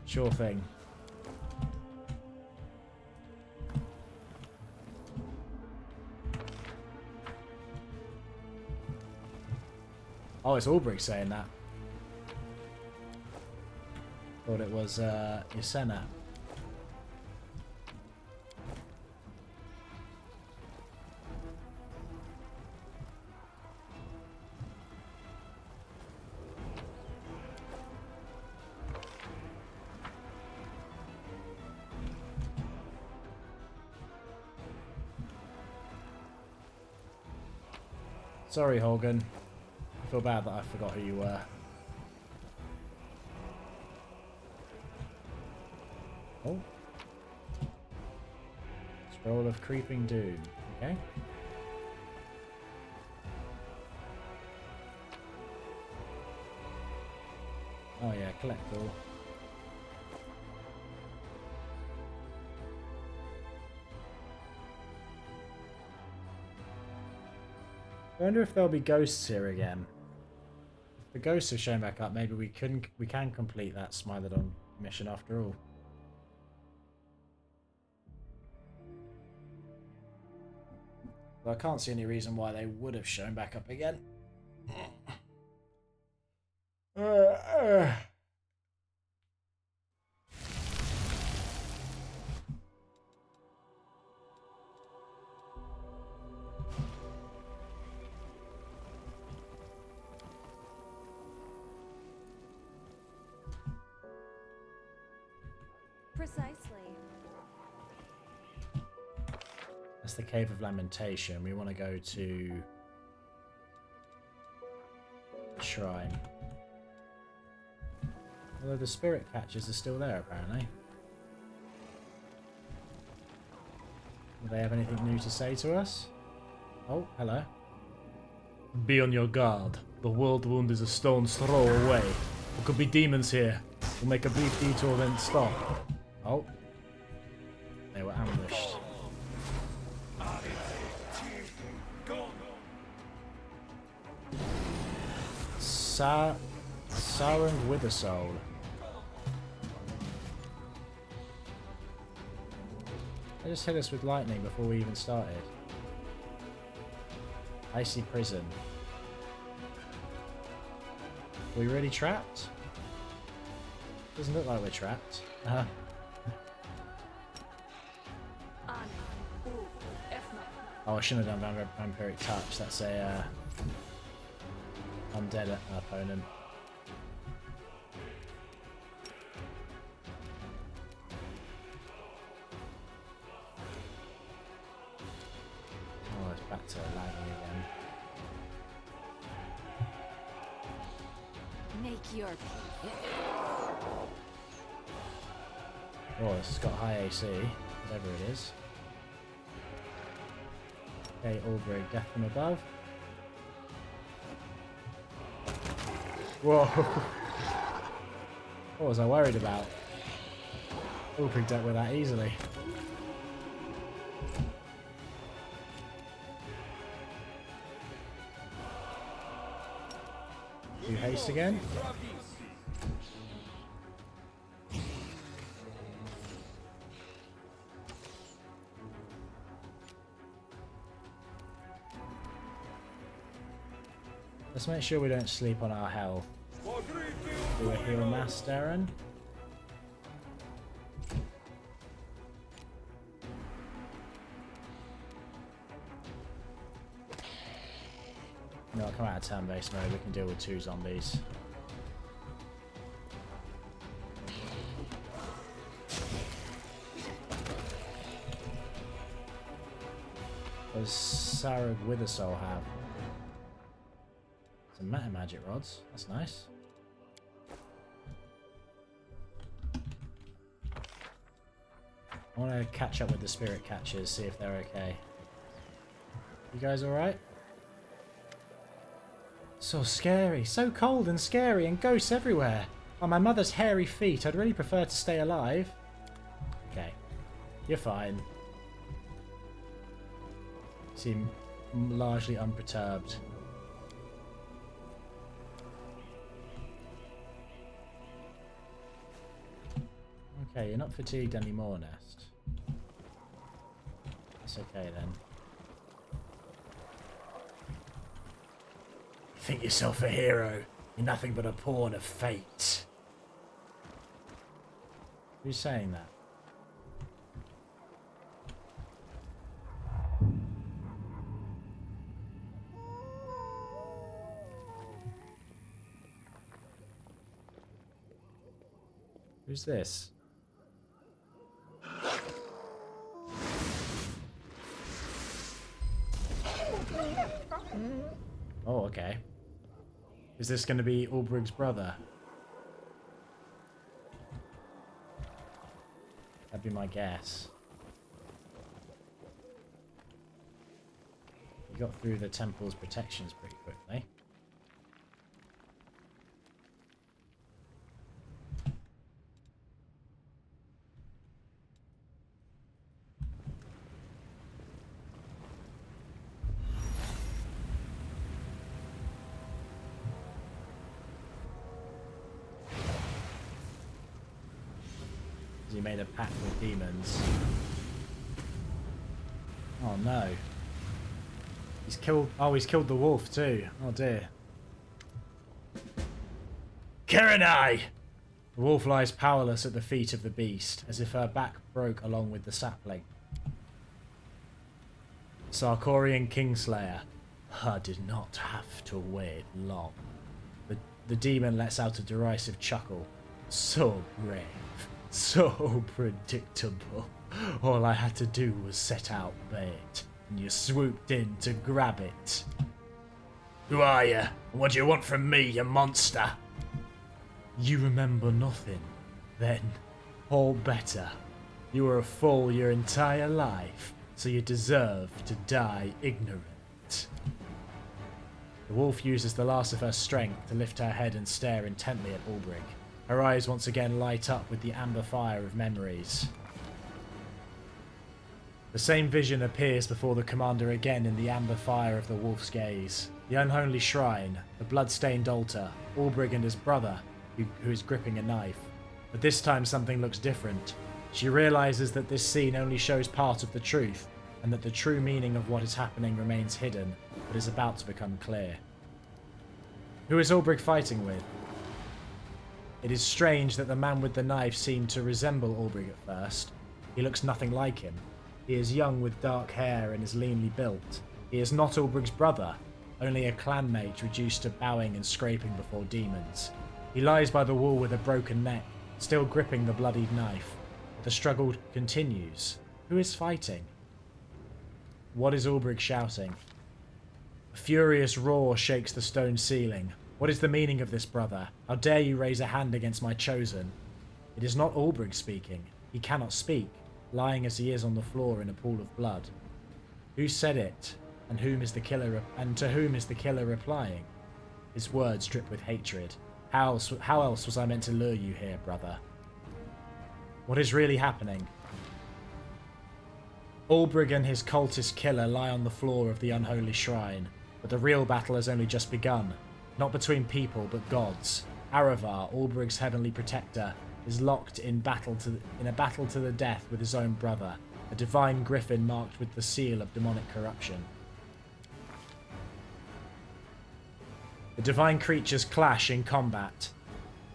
Sure thing. Oh, it's Ulbrig saying that. Thought it was Yasena. Sorry, Hogan. I feel bad that I forgot who you were. Oh. Scroll of Creeping Doom. Okay. Oh yeah, collect all. I wonder if there'll be ghosts here again. If the ghosts are shown back up, maybe we can complete that Smilodon mission after all. But I can't see any reason why they would have shown back up again. Precisely. That's the Cave of Lamentation. We want to go to the shrine. Although the spirit catchers are still there, apparently. Do they have anything new to say to us? Oh, hello. Be on your guard. The world wound is a stone's throw away. There could be demons here. We'll make a brief detour, then stop. Oh. They were ambushed. Sarang Withersoul. They just hit us with lightning before we even started. Icy prison. Are we really trapped? Doesn't look like we're trapped. Oh, I shouldn't have done Vampiric Touch. That's a undead opponent. Oh, it's back to lagging again. Make your peace. Oh, this has got high AC, whatever it is. Okay, Ulbrig, death from above. Whoa! What was I worried about? Ulbrig dealt with that easily. Do haste again. Let's make sure we don't sleep on our health. Do a heal mass, Darren. No, come out of turn-based mode. We can deal with 2 zombies. What does Sarah Withersoul have? Some meta magic rods. That's nice. I want to catch up with the spirit catchers, see if they're okay. You guys alright? So scary, so cold and scary, and ghosts everywhere. On my mother's hairy feet, I'd really prefer to stay alive. Okay, you're fine. Seem largely unperturbed. Okay, you're not fatigued anymore, Nest. That's okay then. You think yourself a hero? You're nothing but a pawn of fate. Who's saying that? Who's this? Oh, okay. Is this going to be Ulbrig's brother? That'd be my guess. He got through the temple's protections pretty quickly. He made a pact with demons. Oh no. He's killed... Oh, he's killed the wolf too. Oh dear. Kiranai! The wolf lies powerless at the feet of the beast, as if her back broke along with the sapling. Sarkorian Kingslayer. I did not have to wait long. The demon lets out a derisive chuckle. So brave. So predictable. All I had to do was set out bait, and you swooped in to grab it. Who are you? And what do you want from me, you monster? You remember nothing. Then, all better. You were a fool your entire life, so you deserve to die ignorant. The wolf uses the last of her strength to lift her head and stare intently at Ulbrig. Her eyes once again light up with the amber fire of memories. The same vision appears before the commander again in the amber fire of the wolf's gaze. The unholy shrine, the blood-stained altar, Ulbrig and his brother, who is gripping a knife. But this time something looks different. She realizes that this scene only shows part of the truth, and that the true meaning of what is happening remains hidden, but is about to become clear. Who is Ulbrig fighting with? It is strange that the man with the knife seemed to resemble Ulbrig at first. He looks nothing like him. He is young with dark hair and is leanly built. He is not Ulbrig's brother, only a clanmate reduced to bowing and scraping before demons. He lies by the wall with a broken neck, still gripping the bloodied knife. The struggle continues. Who is fighting? What is Ulbrig shouting? A furious roar shakes the stone ceiling. What is the meaning of this, brother? How dare you raise a hand against my chosen? It is not Ulbrig speaking. He cannot speak, lying as he is on the floor in a pool of blood. Who said it? And to whom is the killer replying? His words drip with hatred. How else was I meant to lure you here, brother? What is really happening? Ulbrig and his cultist killer lie on the floor of the unholy shrine, but the real battle has only just begun. Not between people, but gods. Aravar, Ulbrig's heavenly protector, is locked in a battle to the death with his own brother, a divine griffin marked with the seal of demonic corruption. The divine creatures clash in combat.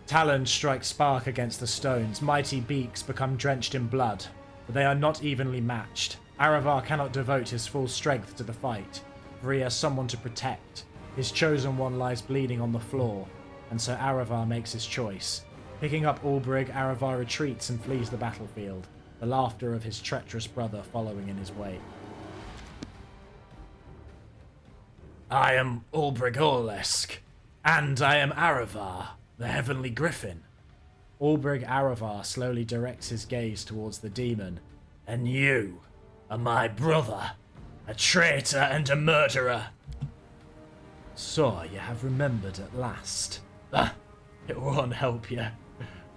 Talons strike spark against the stones, mighty beaks become drenched in blood, but they are not evenly matched. Aravar cannot devote his full strength to the fight, for he has someone to protect. His chosen one lies bleeding on the floor, and so Aravar makes his choice. Picking up Ulbrig, Aravar retreats and flees the battlefield, the laughter of his treacherous brother following in his wake. I am Ulbrig Orlesk, and I am Aravar, the heavenly griffin. Ulbrig Aravar slowly directs his gaze towards the demon. And you are my brother, a traitor and a murderer. So you have remembered at last. It won't help you.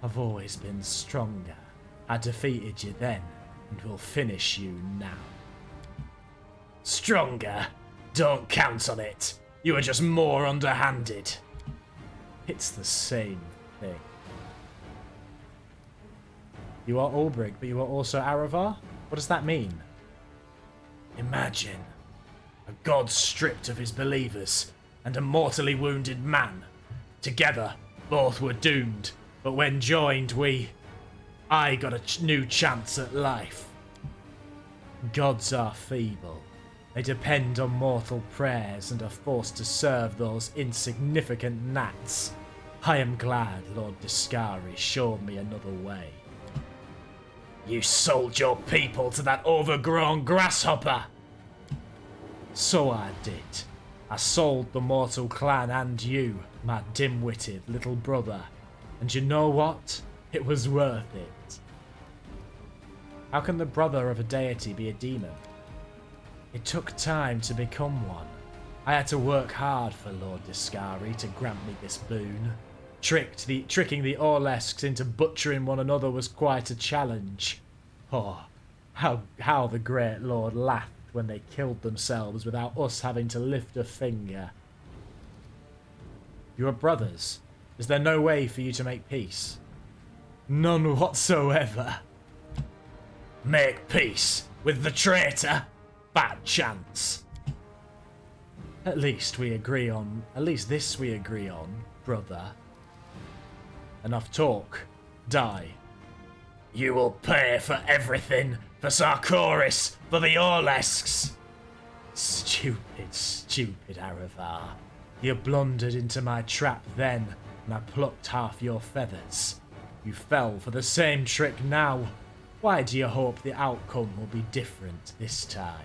I've always been stronger. I defeated you then, and will finish you now. Stronger? Don't count on it. You are just more underhanded. It's the same thing. You are Ulbrig, but you are also Aravar? What does that mean? Imagine a god stripped of his believers and a mortally wounded man. Together, both were doomed, but when joined, I got a new chance at life. Gods are feeble. They depend on mortal prayers and are forced to serve those insignificant gnats. I am glad Lord Discari showed me another way. You sold your people to that overgrown grasshopper! So I did. I sold the mortal clan and you, my dim-witted little brother. And you know what? It was worth it. How can the brother of a deity be a demon? It took time to become one. I had to work hard for Lord Discari to grant me this boon. Tricking the Orlesks into butchering one another was quite a challenge. Oh, how the great lord laughed when they killed themselves without us having to lift a finger. You are brothers. Is there no way for you to make peace? None whatsoever. Make peace with the traitor? Bad chance. At least this we agree on, brother. Enough talk. Die. You will pay for everything, for Sarkoris, for the Orlesks. Stupid, stupid Aravar. You blundered into my trap then, and I plucked half your feathers. You fell for the same trick now. Why do you hope the outcome will be different this time?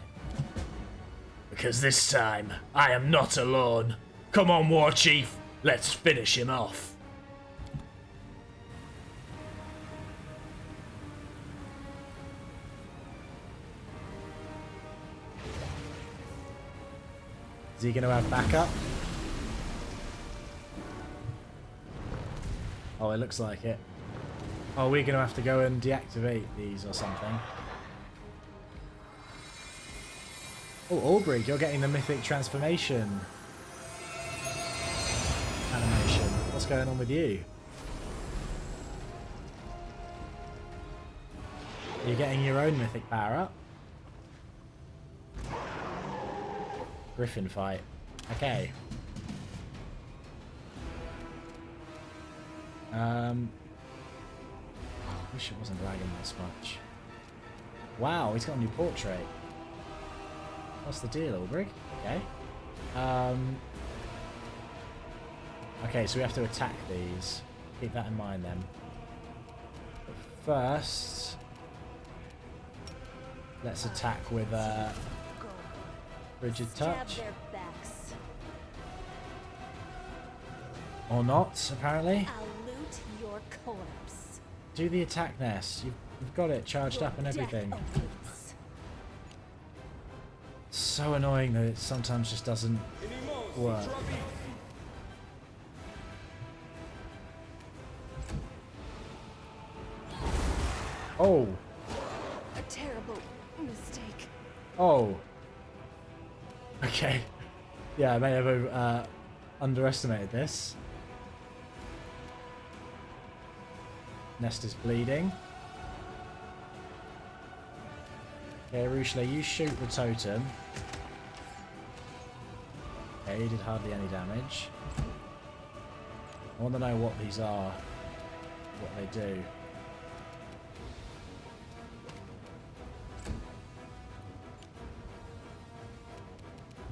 Because this time, I am not alone. Come on, War Chief, let's finish him off. Is he going to have backup? Oh, it looks like it. Oh, we're going to have to go and deactivate these or something. Oh, Ulbrig, you're getting the mythic transformation animation. What's going on with you? You're getting your own mythic power up. Griffin fight. Okay. Wish it wasn't lagging this much. Wow, he's got a new portrait. What's the deal, Ulbrig? Okay. Okay, so we have to attack these. Keep that in mind then. But first, let's attack with Rigid Stab Touch. their backs. Or not, apparently. I'll loot your corpse. Do the attack nest. You've got it charged up and Your death everything. awaits. So annoying that it sometimes just doesn't work. Oh. A terrible mistake. Oh. Okay. Yeah, I may have underestimated this. Nest is bleeding. Okay, Rushle, you shoot the totem. Okay, he did hardly any damage. I want to know what these are. What they do.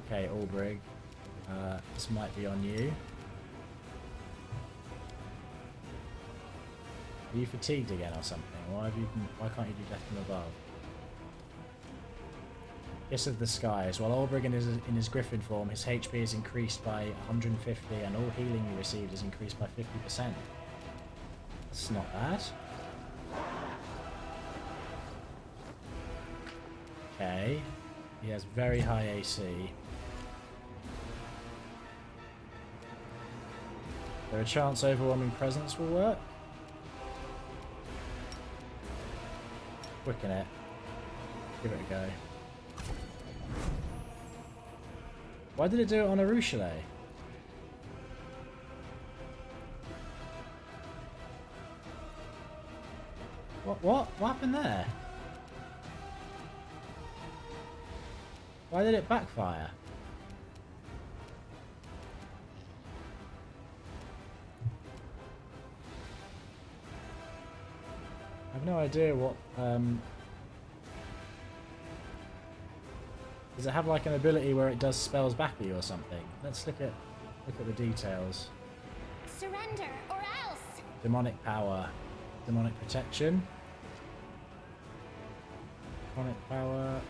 Okay, Ulbrig. This might be on you. Are you fatigued again or something? Why can't you do death from above? Kiss of the Skies. While Ulbrig in his Griffin form, his HP is increased by 150 and all healing he received is increased by 50%. That's not bad. Okay. He has very high AC. There a chance overwhelming presence will work? Quicken it. Give it a go. Why did it do it on a Rushle? What happened there? Why did it backfire? I have no idea what does it have like an ability where it does spells back at you or something? Let's look at the details. Surrender or else. Demonic power. Demonic protection. Demonic power.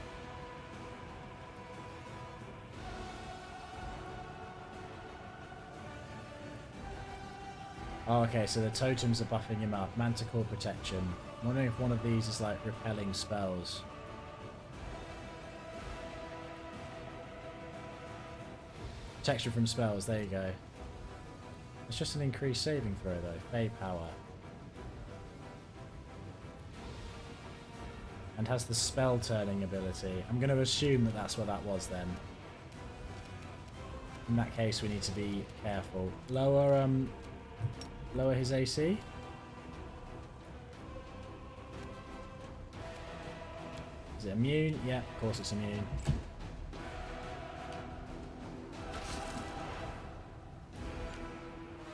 Oh, okay, so the totems are buffing him up. Manticore protection. I'm wondering if one of these is like repelling spells. Protection from spells, there you go. It's just an increased saving throw though. Fey power. And has the spell turning ability. I'm going to assume that that's what that was then. In that case we need to be careful. Lower his AC. Is it immune? Yeah, of course it's immune.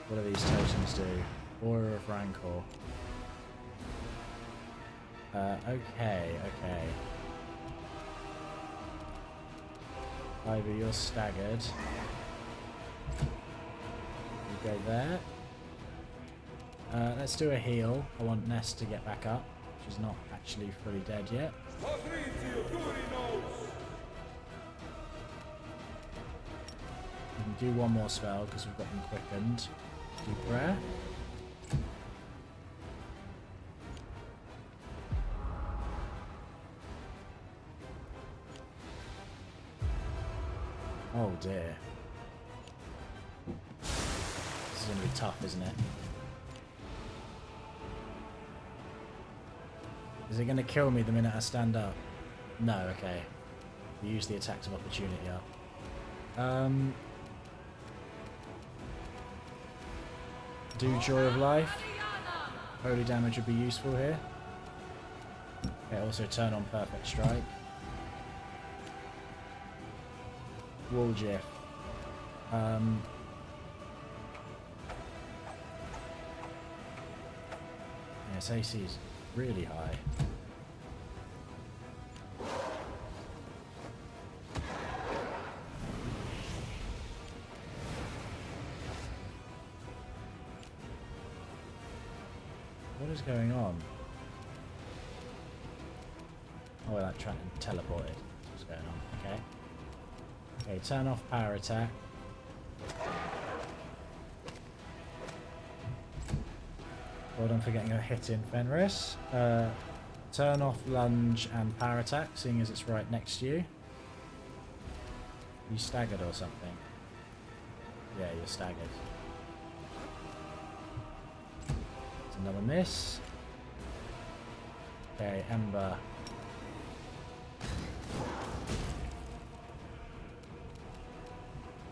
What do these totems do? Aura of Rancor. Okay. Ivy, you're staggered. You go there. Let's do a heal. I want Ness to get back up. She's not actually fully dead yet. We can do one more spell because we've got them quickened. Do prayer. Oh dear. This is going to be tough, isn't it? Is it going to kill me the minute I stand up? No, okay. We use the attacks of opportunity up. Do Joy of Life. Holy damage would be useful here. Okay, also turn on Perfect Strike. Wall Jiff. Yes, AC is really high. What is going on? Oh, we're like trying to teleport it. What's going on? Okay. Okay, turn off power attack. Well done for getting a hit in, Fenris. Turn off lunge and power attack, seeing as it's right next to you. You staggered or something? Yeah, you're staggered. It's another miss. Okay, Ember.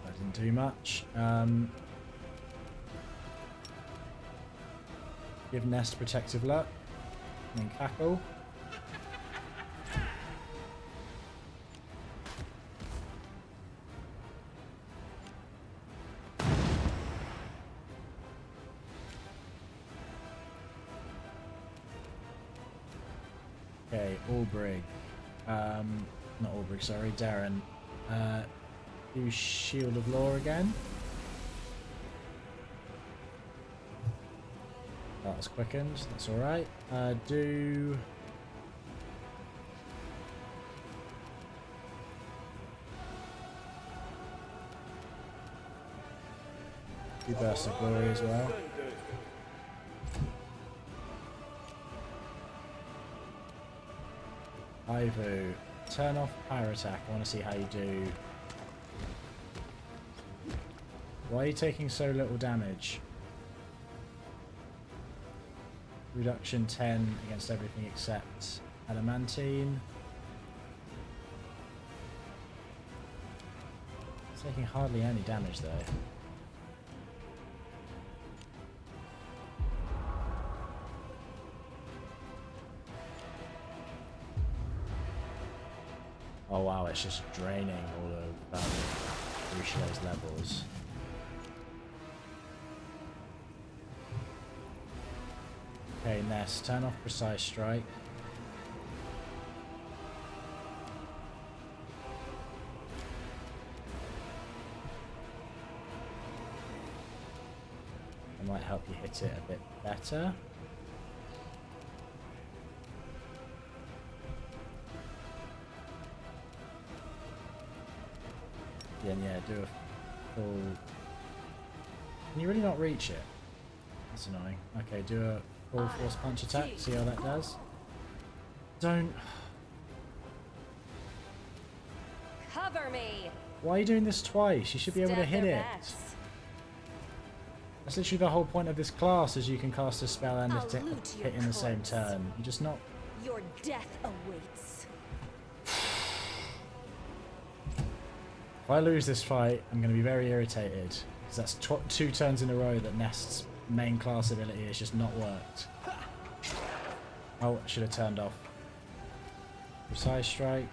That didn't do much. Give Nest protective luck. And then cackle. Okay, Ulbrig. Not Ulbrig, sorry, Darren. Do Shield of Law again. That was quickened, that's alright. Do Burst of Glory as well. Ivo, turn off power attack. I want to see how you do. Why are you taking so little damage? Reduction 10 against everything except adamantine. It's taking hardly any damage though. Oh wow, it's just draining all of Rushia's levels. Okay, Nest, turn off Precise Strike. That might help you hit it a bit better. Yeah, do a full... Can you really not reach it? That's annoying. Okay, do a full force punch attack, see how that does. Don't... Cover me. Why are you doing this twice? You should be able to hit it. That's literally the whole point of this class, is you can cast a spell and hit in the same turn. You're just not... Your death awaits. If I lose this fight, I'm going to be very irritated. Because that's 2 turns in a row that Nest's main class ability has just not worked. Oh, I should have turned off. Precise Strike.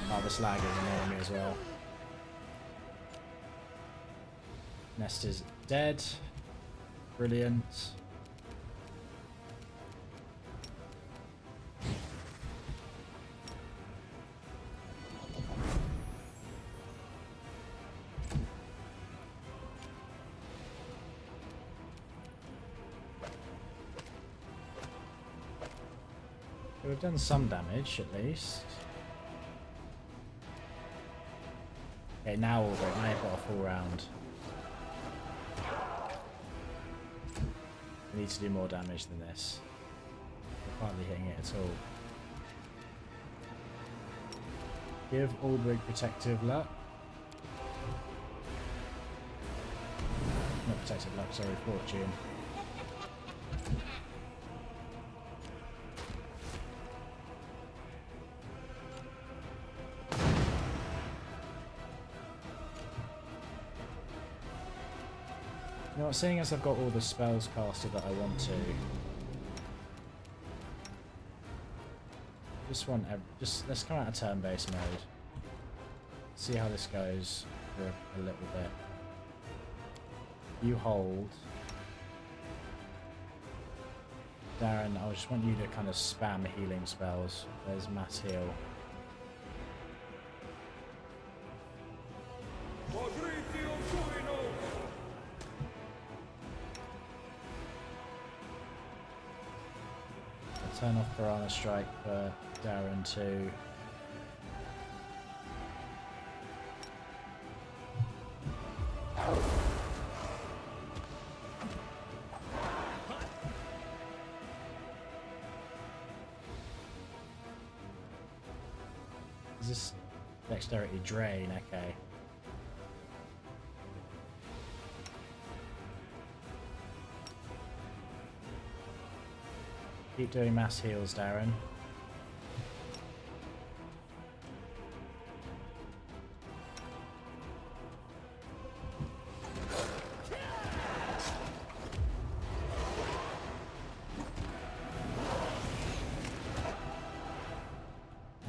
Oh, this lag is annoying me as well. Nest is dead. Brilliant. We've done some damage, at least. Okay, now Ulbrig, now you've got a full round. We need to do more damage than this. We're hardly hitting it at all. Give Ulbrig protective luck. Not protective luck, sorry, fortune. You know what, seeing as I've got all the spells casted that I want to, let's come out of turn-based mode. See how this goes for a little bit. You hold. Darren, I just want you to kind of spam healing spells. There's mass heal. turn off Piranha Strike for Darren too. Is this dexterity drain? Okay. Keep doing mass heals, Darren.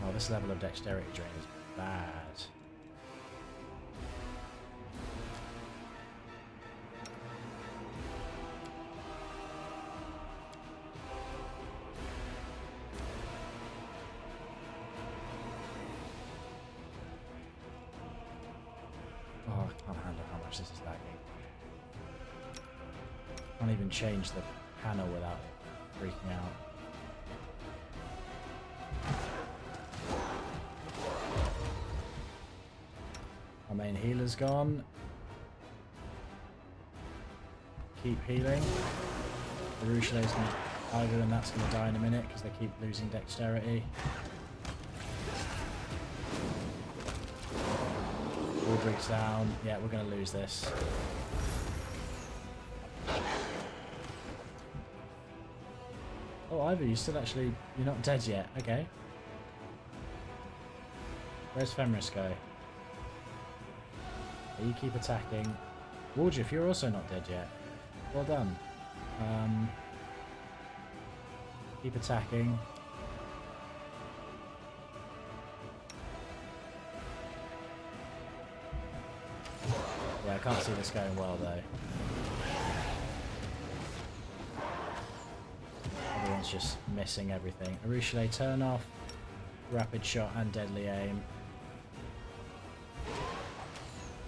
Oh, this level of dexterity drain is bad. Oh, I can't handle how much this is lagging. Can't even change the panel without freaking out. Our main healer's gone. Keep healing. The Ruchelet's gonna either, and that's gonna die in a minute because they keep losing dexterity. Ulbrig's down. Yeah, we're gonna lose this. Oh, Ivor, you still actually... You're not dead yet. Okay. Where's Fenris go? You keep attacking. Wardjif, you're also not dead yet. Well done. Keep attacking. Yeah, I can't see this going well though. Everyone's just missing everything. Arushale, turn off rapid shot and deadly aim.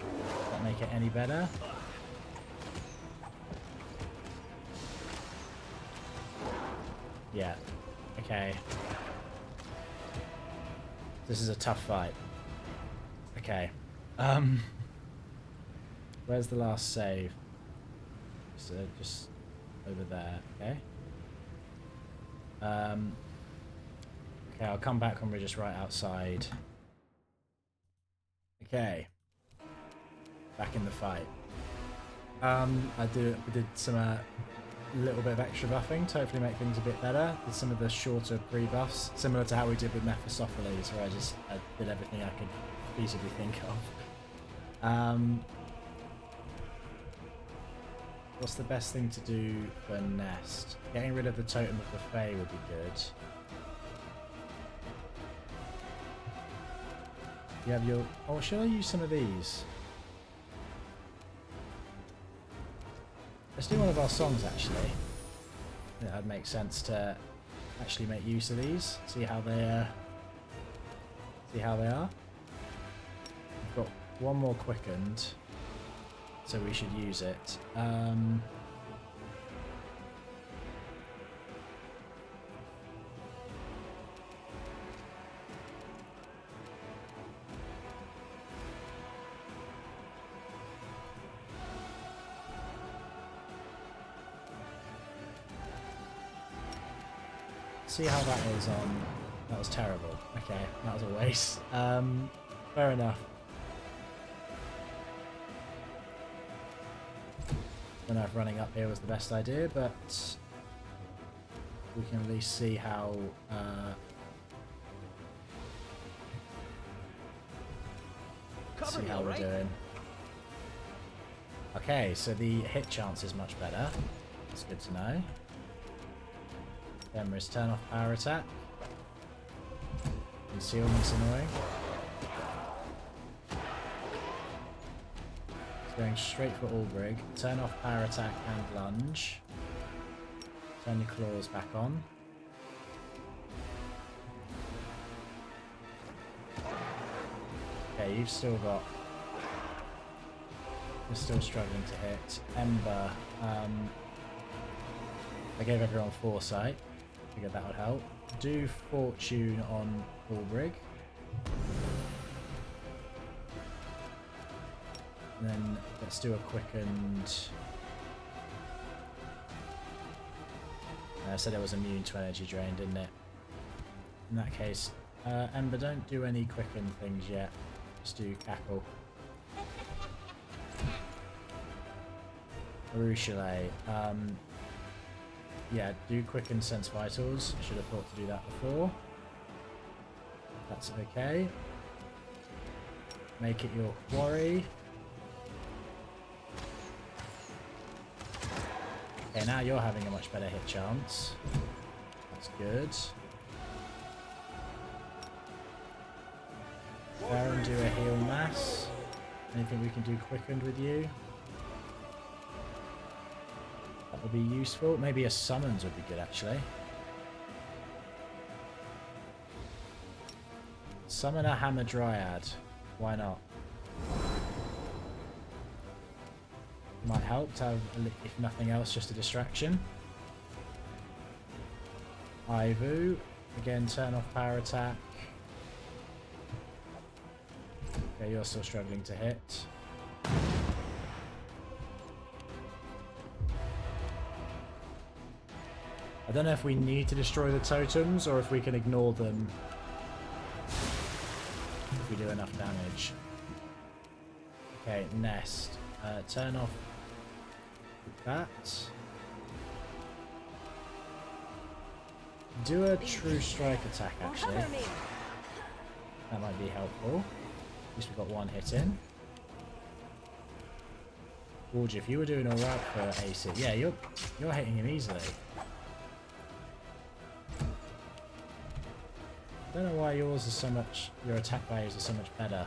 Does that make it any better? Yeah. Okay. This is a tough fight. Okay. Where's the last save? Just over there. Okay. Okay, I'll come back when we're just right outside. Okay. Back in the fight. We did some little bit of extra buffing to hopefully make things a bit better. Did some of the shorter pre-buffs, similar to how we did with Mephistopheles, where I did everything I could feasibly think of. What's the best thing to do for Nest? Getting rid of the Totem of the Fae would be good. You have your... Oh, should I use some of these? Let's do one of our songs, actually. I think that'd make sense to actually make use of these. See how they are. We've got one more quickened, so we should use it. See how that is on... That was terrible. Okay, that was a waste. Fair enough. Don't know if running up here was the best idea, but we can at least see how we're doing. Okay, so the hit chance is much better. That's good to know. Fenris, turn off power attack. Concealment's annoying. It's going straight for Ulbrig. Turn off power attack and lunge. Turn your claws back on. Okay, you've still got... You're still struggling to hit. Ember. I gave everyone foresight. Figured that would help. Do fortune on Ulbrig. And then let's do a quickened. I said it was immune to energy drain, didn't it? In that case, Ember, don't do any quicken things yet. Just do cackle. Ruchelet. Yeah, do quicken sense vitals. Should have thought to do that before. That's okay. Make it your quarry. Okay, now you're having a much better hit chance. That's good. Baron, do a heal mass. Anything we can do quickened with you? That would be useful. Maybe a summons would be good, actually. Summon a Hammer Dryad. Why not? Might help to have, if nothing else, just a distraction. Ivu. Again, turn off power attack. Okay, you're still struggling to hit. I don't know if we need to destroy the totems or if we can ignore them if we do enough damage. Okay, Nest. Turn off that. Do a true strike attack, actually. That might be helpful. At least we've got one hit in. George, if you were doing alright for AC, yeah, you're hitting him easily. I don't know why yours is so much, your attack values are so much better.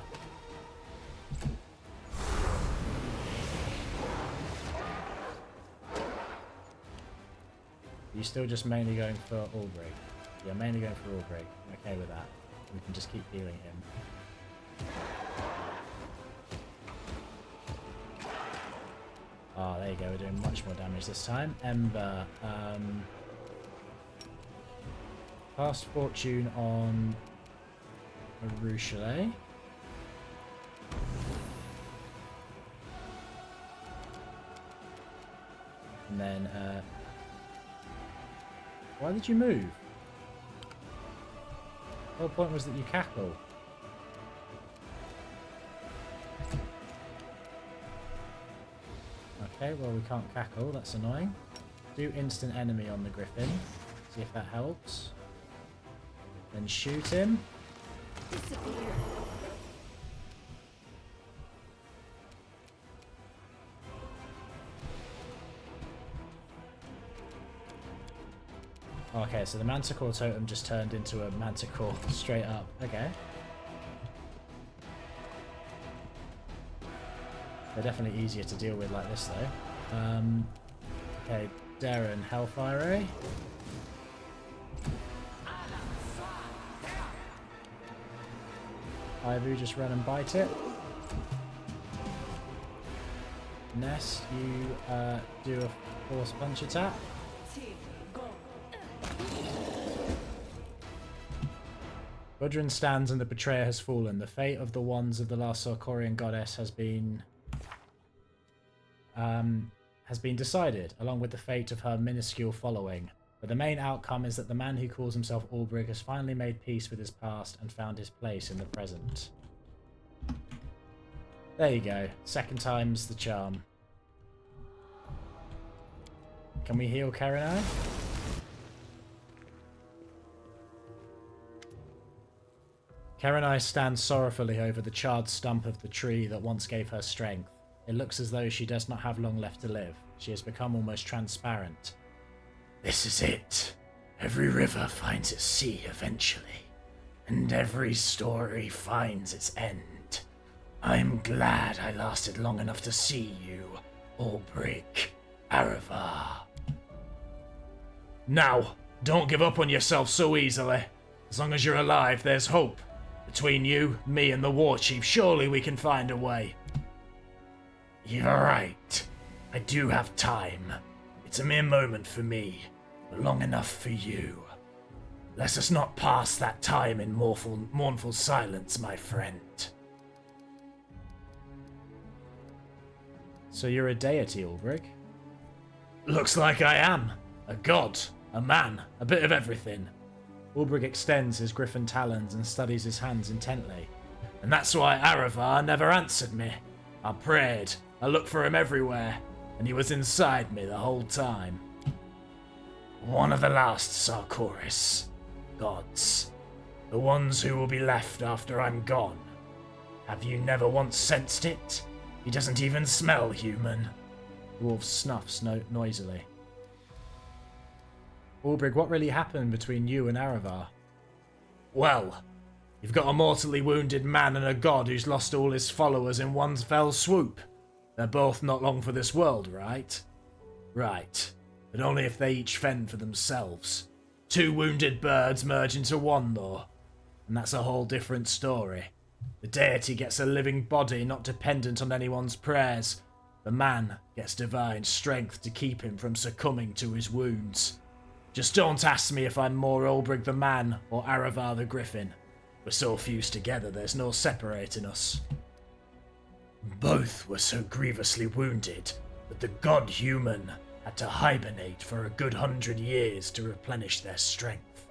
You're still just mainly going for Ulbrig. Yeah, mainly going for Ulbrig. I'm okay with that. We can just keep healing him. Oh, there you go. We're doing much more damage this time. Ember. Cast Fortune on Ruchelet. And then, why did you move? The whole point was that you cackle. Okay, well we can't cackle, that's annoying. Do instant enemy on the Griffin. See if that helps. Then shoot him. Disappear. Okay, so the Manticore totem just turned into a Manticore straight up. Okay. They're definitely easier to deal with like this though. Okay, Darren, Hellfire Ray. Ivu, just run and bite it. Nest, you do a force punch attack. Gundrun stands and the betrayer has fallen. The fate of the wands of the last Sarkorian goddess has been decided, along with the fate of her minuscule following. But the main outcome is that the man who calls himself Ulbrig has finally made peace with his past and found his place in the present. There you go. Second time's the charm. Can we heal Karenai? Karenai stands sorrowfully over the charred stump of the tree that once gave her strength. It looks as though she does not have long left to live. She has become almost transparent. This is it. Every river finds its sea eventually, and every story finds its end. I'm glad I lasted long enough to see you, Ulbrig, Aravar. Now, don't give up on yourself so easily. As long as you're alive, there's hope. Between you, me, and the war chief, surely we can find a way. You're right. I do have time. It's a mere moment for me, but long enough for you. Let us not pass that time in mournful silence, my friend. So you're a deity, Ulbrig? Looks like I am. A god, a man, a bit of everything. Ulbrig extends his griffin talons and studies his hands intently. And that's why Aravar never answered me. I prayed, I looked for him everywhere, and he was inside me the whole time. One of the last Sarkoris. Gods. The ones who will be left after I'm gone. Have you never once sensed it? He doesn't even smell human. The wolf snuffs noisily. Ulbrig, what really happened between you and Aravar? Well, you've got a mortally wounded man and a god who's lost all his followers in one fell swoop. They're both not long for this world, right? Right, but only if they each fend for themselves. Two wounded birds merge into one, though, and that's a whole different story. The deity gets a living body not dependent on anyone's prayers. The man gets divine strength to keep him from succumbing to his wounds. Just don't ask me if I'm more Ulbrig the man or Aravar the griffin. We're so fused together there's no separating us. Both were so grievously wounded that the god-human had to hibernate for a good 100 years to replenish their strength.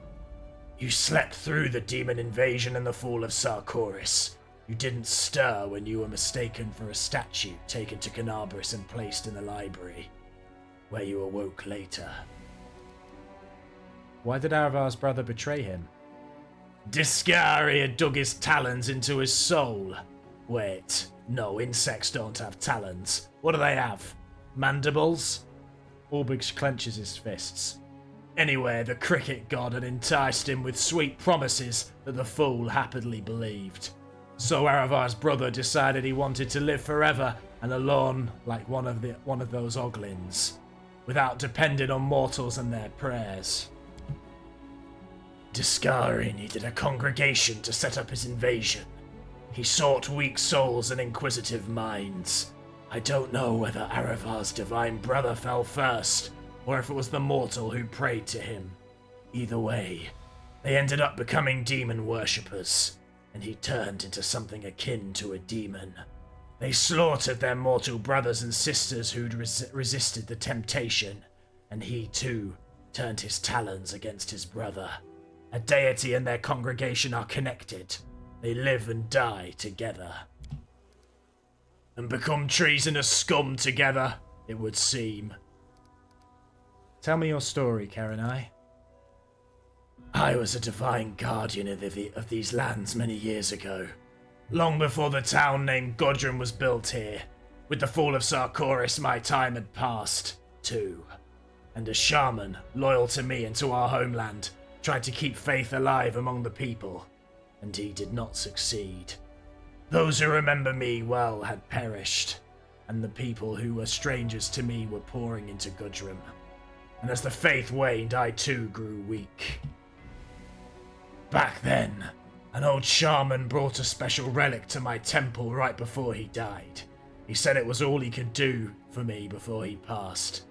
You slept through the demon invasion and the fall of Sarkoris. You didn't stir when you were mistaken for a statue taken to Canabris and placed in the library, where you awoke later. Why did Aravar's brother betray him? Discari had dug his talons into his soul. Wait, no, insects don't have talons. What do they have? Mandibles? Ulbrig clenches his fists. Anyway, the cricket god had enticed him with sweet promises that the fool happily believed. So Aravar's brother decided he wanted to live forever and alone like one of those oglins, without depending on mortals and their prayers. Discari needed a congregation to set up his invasion. He sought weak souls and inquisitive minds. I don't know whether Aravar's divine brother fell first, or if it was the mortal who prayed to him. Either way, they ended up becoming demon worshippers, and he turned into something akin to a demon. They slaughtered their mortal brothers and sisters who'd resisted the temptation, and he too turned his talons against his brother. A deity and their congregation are connected. They live and die together. And become treasonous scum together, it would seem. Tell me your story, Karenai. I was a divine guardian of these lands many years ago, long before the town named Gundrun was built here. With the fall of Sarkoris, my time had passed, too. And a shaman, loyal to me and to our homeland, tried to keep faith alive among the people, and he did not succeed. Those who remember me well had perished, and the people who were strangers to me were pouring into Gundrun. And as the faith waned, I too grew weak. Back then, an old shaman brought a special relic to my temple right before he died. He said it was all he could do for me before he passed.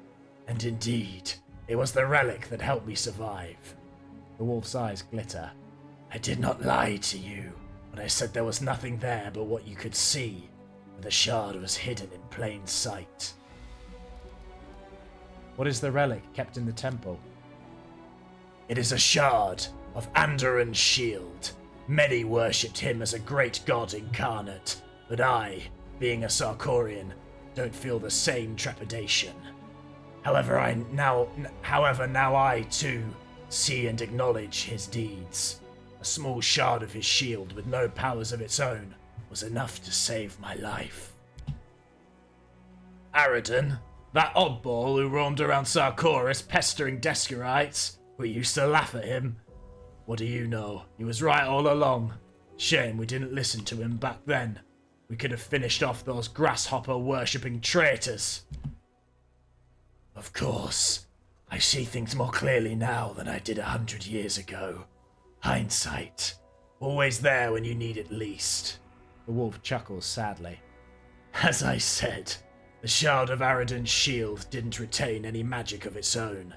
And indeed, it was the relic that helped me survive. The wolf's eyes glitter. I did not lie to you when I said there was nothing there but what you could see, and the shard was hidden in plain sight. What is the relic kept in the temple? It is a shard of Andorran's shield. Many worshipped him as a great god incarnate, but I, being a Sarkorian, don't feel the same trepidation. However, now I too see and acknowledge his deeds. A small shard of his shield with no powers of its own was enough to save my life. Aradon, that oddball who roamed around Sarkoris pestering Deskarites, we used to laugh at him. What do you know? He was right all along. Shame we didn't listen to him back then. We could have finished off those grasshopper-worshipping traitors. Of course, I see things more clearly now than I did 100 years ago. Hindsight. Always there when you need it least. The wolf chuckles sadly. As I said, the shard of Aradon's shield didn't retain any magic of its own.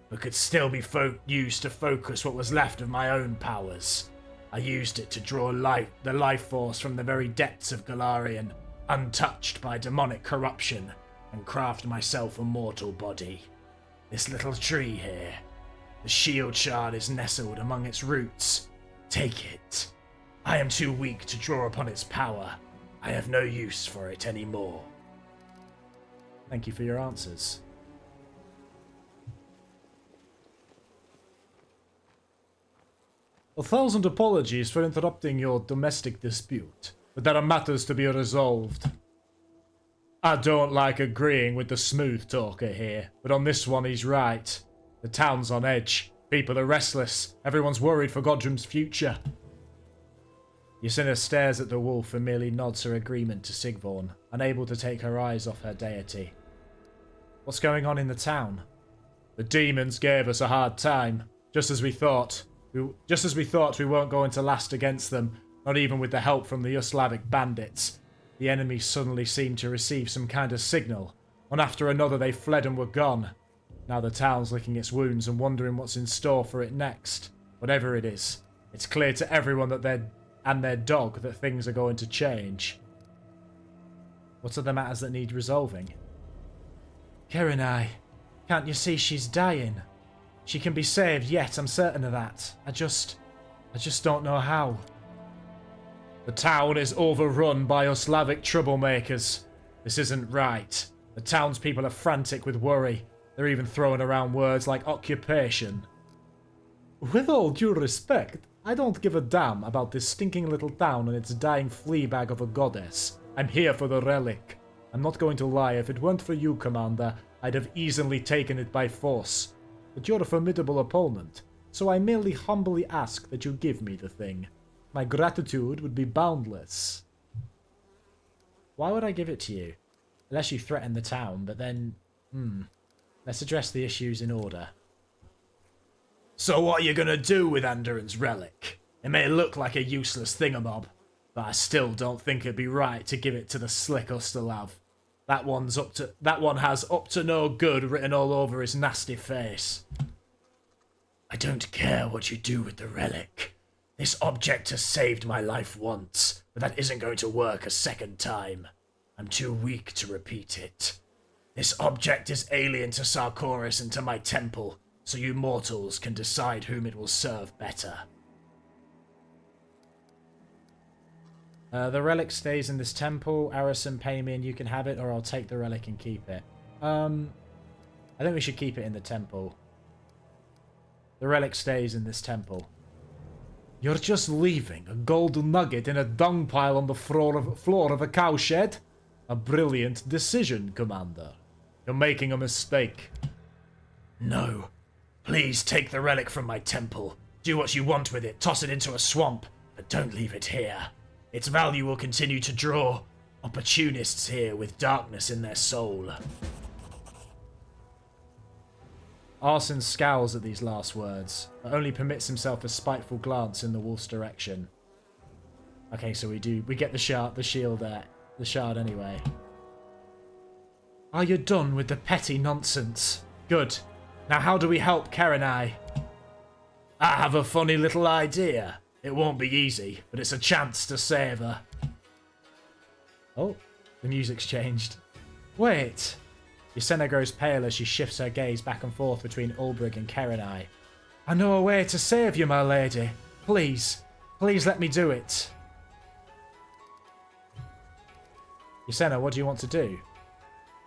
but could still be used to focus what was left of my own powers. I used it to draw the life force from the very depths of Galarian, untouched by demonic corruption, and craft myself a mortal body. This little tree here, the shield shard is nestled among its roots. Take it. I am too weak to draw upon its power. I have no use for it anymore. Thank you for your answers. A thousand apologies for interrupting your domestic dispute, but there are matters to be resolved. I don't like agreeing with the smooth talker here, but on this one he's right. The town's on edge. People are restless. Everyone's worried for Gundrun's future. Ysina stares at the wolf and merely nods her agreement to Sigvorn, unable to take her eyes off her deity. What's going on in the town? The demons gave us a hard time, just as we thought. We weren't going to last against them, not even with the help from the Yuslavic bandits. The enemy suddenly seemed to receive some kind of signal. One after another they fled and were gone. Now the town's licking its wounds and wondering what's in store for it next. Whatever it is, it's clear to everyone that their dog that things are going to change. What are the matters that need resolving? Karenai, can't you see she's dying? She can be saved yet, I'm certain of that. I just don't know how. The town is overrun by Yuslavic troublemakers. This isn't right. The townspeople are frantic with worry. They're even throwing around words like occupation. With all due respect, I don't give a damn about this stinking little town and its dying flea bag of a goddess. I'm here for the relic. I'm not going to lie, if it weren't for you, Commander, I'd have easily taken it by force. But you're a formidable opponent, so I merely humbly ask that you give me the thing. My gratitude would be boundless. Why would I give it to you? Unless you threaten the town, but then... Let's address the issues in order. So what are you gonna do with Andorran's relic? It may look like a useless thingamabob, but I still don't think it'd be right to give it to the slick Ustalav. That one has up to no good written all over his nasty face. I don't care what you do with the relic. This object has saved my life once, but that isn't going to work a second time. I'm too weak to repeat it. This object is alien to Sarkoris and to my temple, so you mortals can decide whom it will serve better. The relic stays in this temple. Arison, pay me and you can have it, or I'll take the relic and keep it. I think we should keep it in the temple. The relic stays in this temple. You're just leaving a gold nugget in a dung pile on the floor of a cowshed? A brilliant decision, Commander. You're making a mistake. No. Please take the relic from my temple. Do what you want with it. Toss it into a swamp. But don't leave it here. Its value will continue to draw opportunists here with darkness in their soul. Arson scowls at these last words, but only permits himself a spiteful glance in the wolf's direction. Okay, so we get the shard anyway. Are you done with the petty nonsense? Good. Now how do we help Karenai? I have a funny little idea. It won't be easy, but it's a chance to save her. Oh, the music's changed. Wait. Ysena grows pale as she shifts her gaze back and forth between Ulbrig and Karenai. I know a way to save you, my lady. Please. Please let me do it. Ysena, what do you want to do?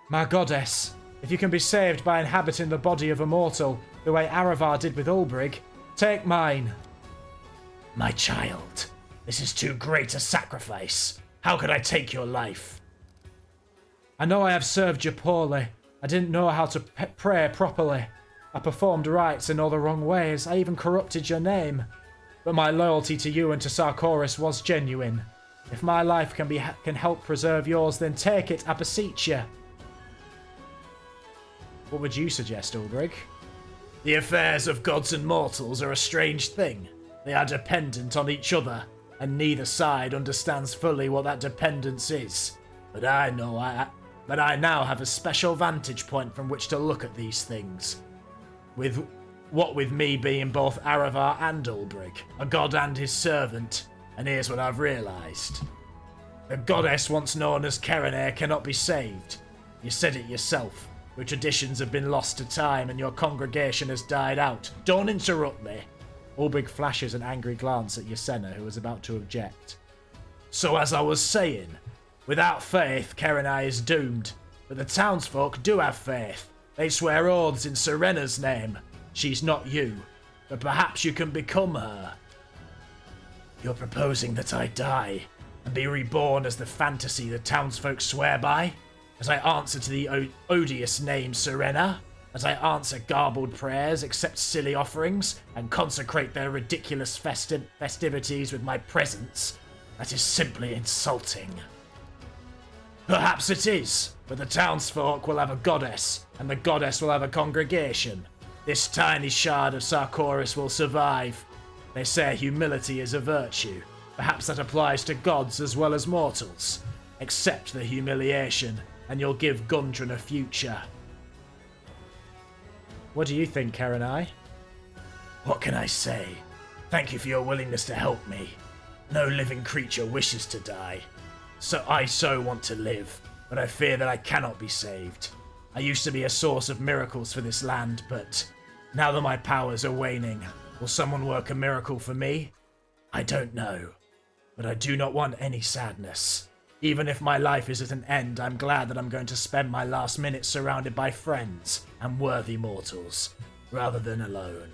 My goddess, if you can be saved by inhabiting the body of a mortal, the way Aravar did with Ulbrig, take mine. My child, this is too great a sacrifice. How could I take your life? I know I have served you poorly. I didn't know how to pray properly. I performed rites in all the wrong ways. I even corrupted your name. But my loyalty to you and to Sarkoris was genuine. If my life can help preserve yours, then take it, I beseech you. What would you suggest, Ulbrig? The affairs of gods and mortals are a strange thing. They are dependent on each other, and neither side understands fully what that dependence is. But I now have a special vantage point from which to look at these things. What with me being both Aravar and Ulbrig, a god and his servant, and here's what I've realised. The goddess once known as Kerenare cannot be saved. You said it yourself. Your traditions have been lost to time and your congregation has died out. Don't interrupt me. Ulbrig flashes an angry glance at Yasenna, who was about to object. So as I was saying, without faith, Kerenare is doomed. But the townsfolk do have faith. They swear oaths in Serena's name. She's not you, but perhaps you can become her. You're proposing that I die and be reborn as the fantasy the townsfolk swear by? As I answer to the odious name Serena? As I answer garbled prayers, accept silly offerings, and consecrate their ridiculous festivities with my presence? That is simply insulting. Perhaps it is, but the townsfolk will have a goddess, and the goddess will have a congregation. This tiny shard of Sarkoris will survive. They say humility is a virtue. Perhaps that applies to gods as well as mortals. Accept the humiliation, and you'll give Gundrun a future. What do you think, Kerenai? What can I say? Thank you for your willingness to help me. No living creature wishes to die. So I want to live, but I fear that I cannot be saved. I used to be a source of miracles for this land, but now that my powers are waning, will someone work a miracle for me? I don't know, but I do not want any sadness. Even if my life is at an end, I'm glad that I'm going to spend my last minutes surrounded by friends and worthy mortals, rather than alone.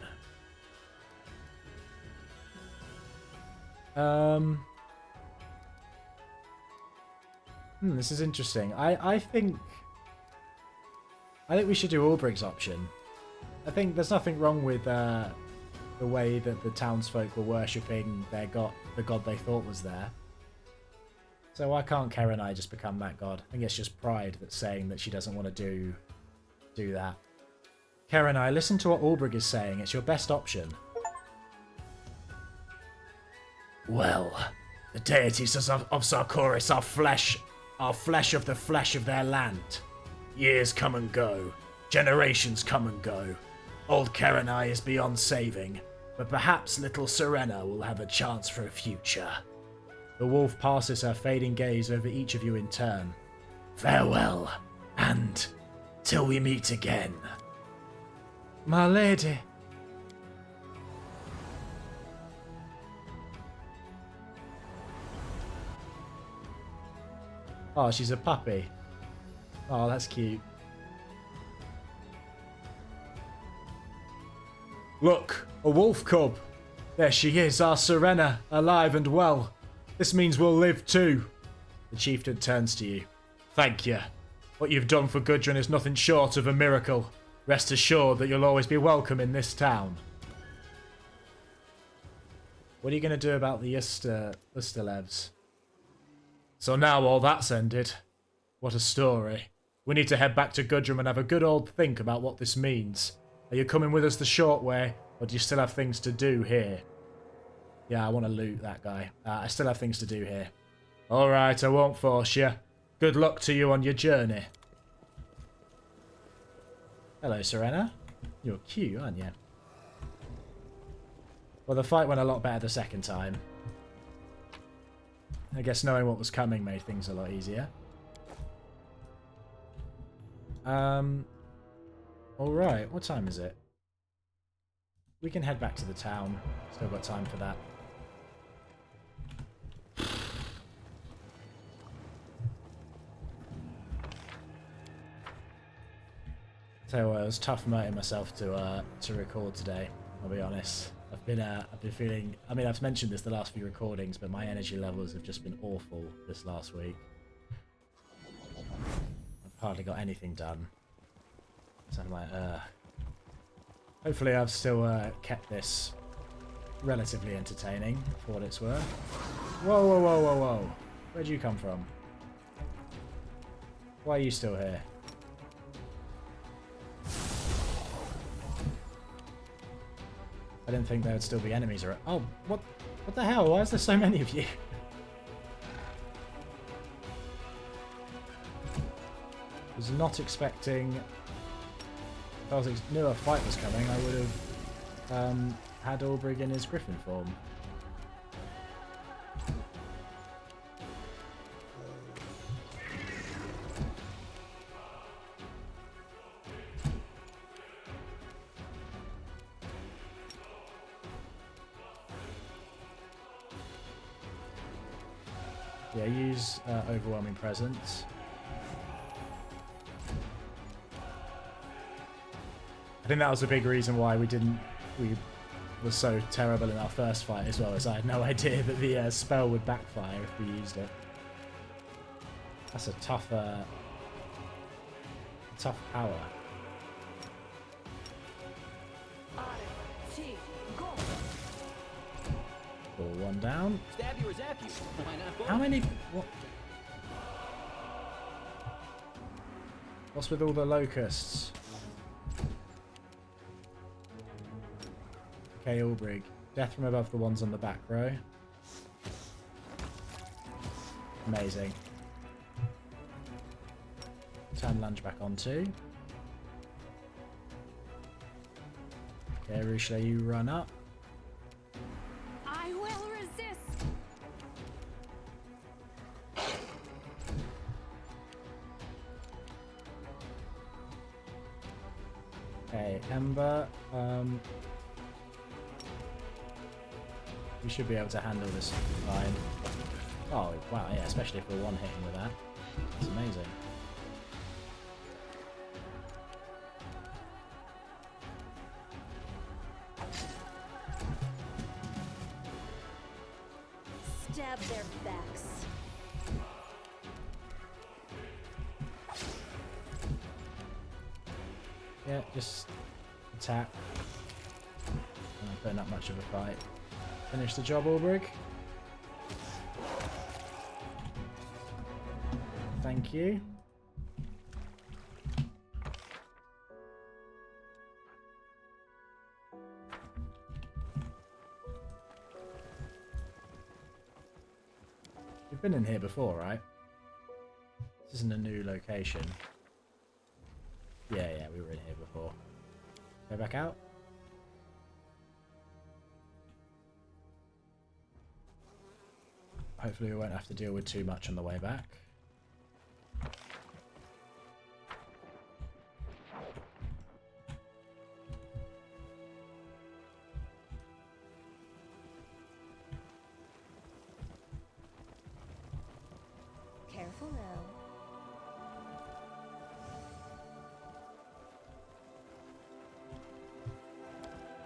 This is interesting. I think we should do Ulbrig's option. I think there's nothing wrong with the way that the townsfolk were worshipping their god, the god they thought was there. So why can't Kerenai just become that god? I think it's just pride that's saying that she doesn't want to do that. Kerenai, listen to what Ulbrig is saying. It's your best option. Well, the deities of Sarkoris are flesh of the flesh of their land. Years come and go. Generations come and go. Old Kerenai is beyond saving, but perhaps little Serena will have a chance for a future. The wolf passes her fading gaze over each of you in turn. Farewell, and till we meet again. My lady. Oh, she's a puppy. Oh, that's cute. Look, a wolf cub. There she is, our Serena, alive and well. This means we'll live too. The chieftain turns to you. Thank you. What you've done for Gundrun is nothing short of a miracle. Rest assured that you'll always be welcome in this town. What are you going to do about the Ustalevs? So now all that's ended. What a story. We need to head back to Gundrun and have a good old think about what this means. Are you coming with us the short way, or do you still have things to do here? Yeah, I want to loot that guy. I still have things to do here. Alright, I won't force you. Good luck to you on your journey. Hello, Serena. You're cute, aren't you? Well, the fight went a lot better the second time. I guess knowing what was coming made things a lot easier. Alright, what time is it? We can head back to the town. Still got time for that. So it was tough motivating myself to record today. I'll be honest. I've been feeling. I mean, I've mentioned this the last few recordings, but my energy levels have just been awful this last week. I've hardly got anything done. So I'm like, hopefully, I've still kept this relatively entertaining for what it's worth. Whoa, whoa, whoa, whoa, whoa! Where'd you come from? Why are you still here? I didn't think there would still be enemies around. Oh, what the hell? Why is there so many of you? Was not expecting If I knew a fight was coming, I would have had Ulbrig in his Griffin form. Yeah, use Overwhelming Presence. I think that was a big reason why we were so terrible in our first fight as well, as I had no idea that the spell would backfire if we used it. That's a tough power. Pull one down. Stab you or zap you. Why not both? How many? What? What's with all the locusts? Okay, Ulbrig. Death from above the ones on the back row. Amazing. Turn lunge back on too. Okay, Rusha, you run up. I will resist. Okay, Ember. We should be able to handle this fine. Oh, wow, yeah, especially if we're one-hitting with that. That's amazing. Stab their backs. Yeah, just attack. Not putting up much of a fight. Finish the job, Ulbrig. Thank you. We've been in here before, right? This isn't a new location. Yeah, we were in here before. Go back out. Hopefully we won't have to deal with too much on the way back. Careful now.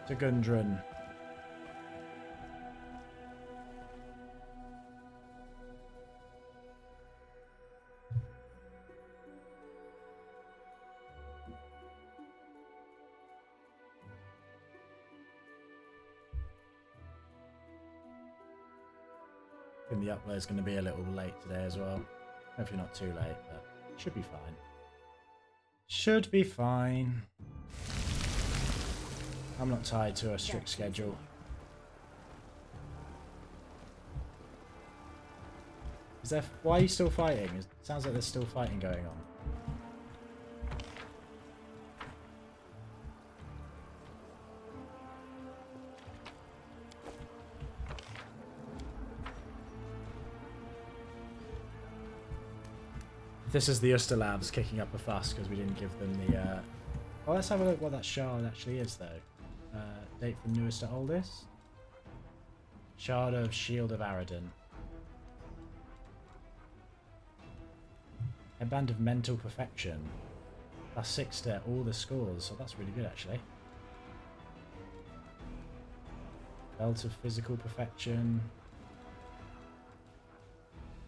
To Gundrun. I think the upload is going to be a little late today as well. Hopefully not too late, but should be fine. Should be fine. I'm not tied to a strict schedule. Is there? Why are you still fighting? It sounds like there's still fighting going on. This is the Uster Labs kicking up a fuss because we didn't give them the... Oh, let's have a look what that shard actually is, though. Date from newest to oldest. Shard of Shield of Aradin. Headband of Mental Perfection. +6 to all the scores, so that's really good, actually. Belt of Physical Perfection.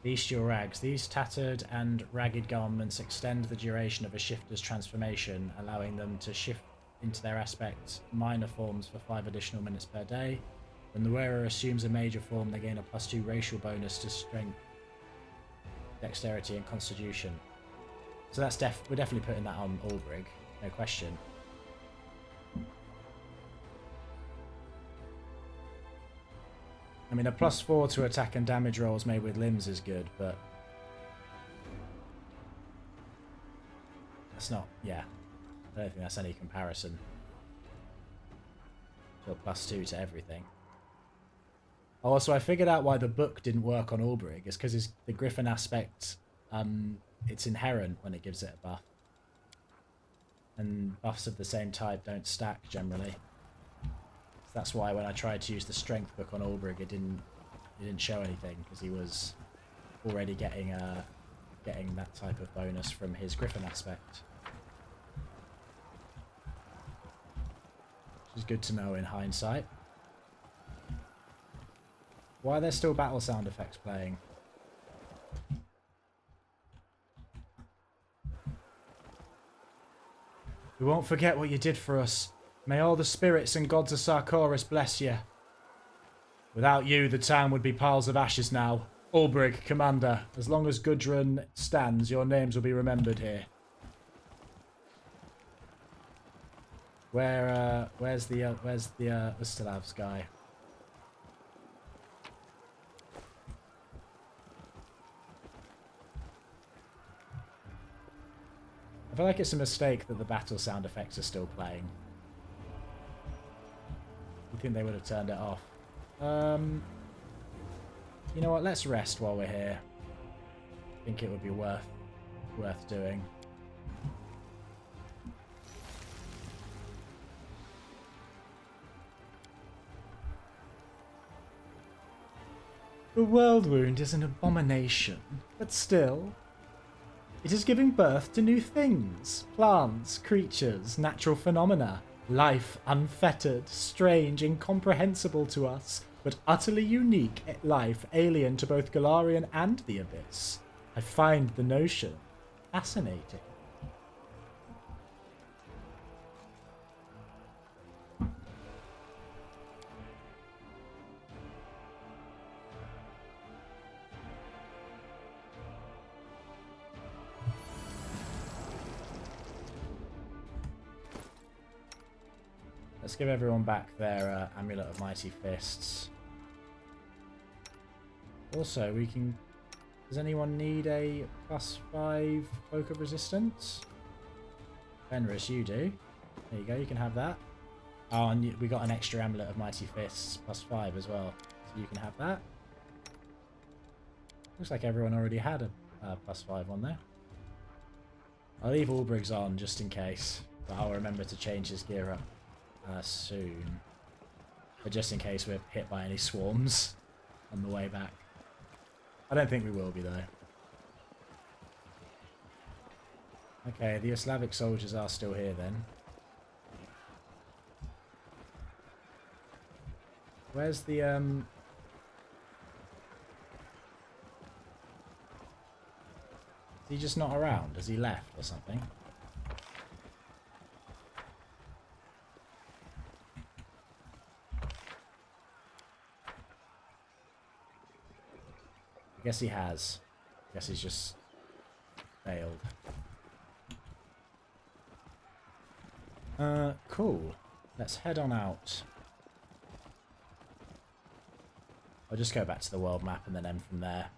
Bestial Rags. These tattered and ragged garments extend the duration of a shifter's transformation, allowing them to shift into their aspect minor forms for 5 additional minutes per day. When the wearer assumes a major form, they gain a +2 racial bonus to strength, dexterity, and constitution. So that's we're definitely putting that on Ulbrig, no question. I mean, a +4 to attack and damage rolls made with limbs is good, but that's not, yeah. I don't think that's any comparison to a +2 to everything. Also, I figured out why the book didn't work on Ulbrig. It's because the Griffin aspect, it's inherent when it gives it a buff. And buffs of the same type don't stack generally. So that's why when I tried to use the strength book on Ulbrig, it didn't show anything, because he was already getting that type of bonus from his Griffin aspect. Which is good to know in hindsight. Why are there still battle sound effects playing? We won't forget what you did for us. May all the spirits and gods of Sarkoris bless you. Without you, the town would be piles of ashes now. Ulbrig, Commander, as long as Gundrun stands, your names will be remembered here. Where's the Ustalav's guy? I feel like it's a mistake that the battle sound effects are still playing. You think they would have turned it off? You know what? Let's rest while we're here. I think it would be worth doing. The world wound is an abomination, but still, it is giving birth to new things. Plants, creatures, natural phenomena. Life unfettered, strange, incomprehensible to us, but utterly unique life alien to both Galarian and the Abyss. I find the notion fascinating. Let's give everyone back their Amulet of Mighty Fists. Also, we can... Does anyone need a +5 Cloak of Resistance? Fenris, you do. There you go, you can have that. Oh, and we got an extra Amulet of Mighty Fists +5 as well. So you can have that. Looks like everyone already had a +5 on there. I'll leave Ulbrig's on just in case, but I'll remember to change his gear up soon. But just in case we're hit by any swarms on the way back. I don't think we will be though. Okay, the Slavic soldiers are still here then. Where's the Is he just not around? Has he left or something? I guess he has. I guess he's just failed. Cool. Let's head on out. I'll just go back to the world map and then end from there.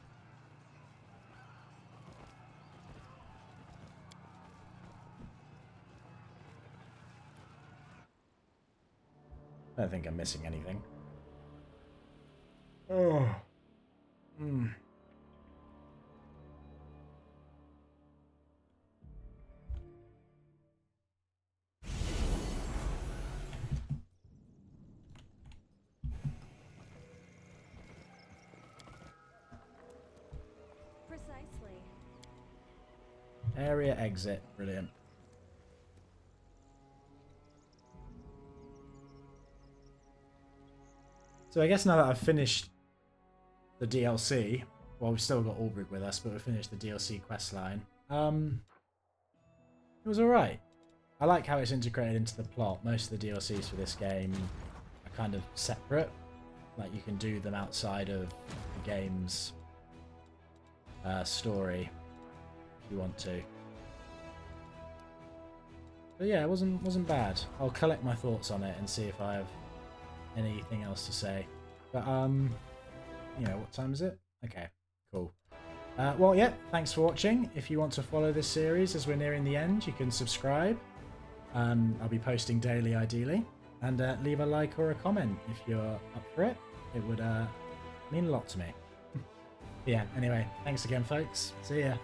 I don't think I'm missing anything. Oh. Hmm. Precisely. Area exit. Brilliant. So I guess now that I've finished the DLC, well, we've still got Ulbrig with us, but we've finished the DLC questline. It was alright. I like how it's integrated into the plot. Most of the DLCs for this game are kind of separate. Like, you can do them outside of the game's story if you want to. But yeah, it wasn't bad. I'll collect my thoughts on it and see if I have anything else to say. But you know, what time is it? Okay, cool. Well, yeah, thanks for watching. If you want to follow this series as we're nearing the end, you can subscribe. I'll be posting daily, ideally. And leave a like or a comment if you're up for it. It would mean a lot to me. Yeah, anyway, thanks again, folks. See ya.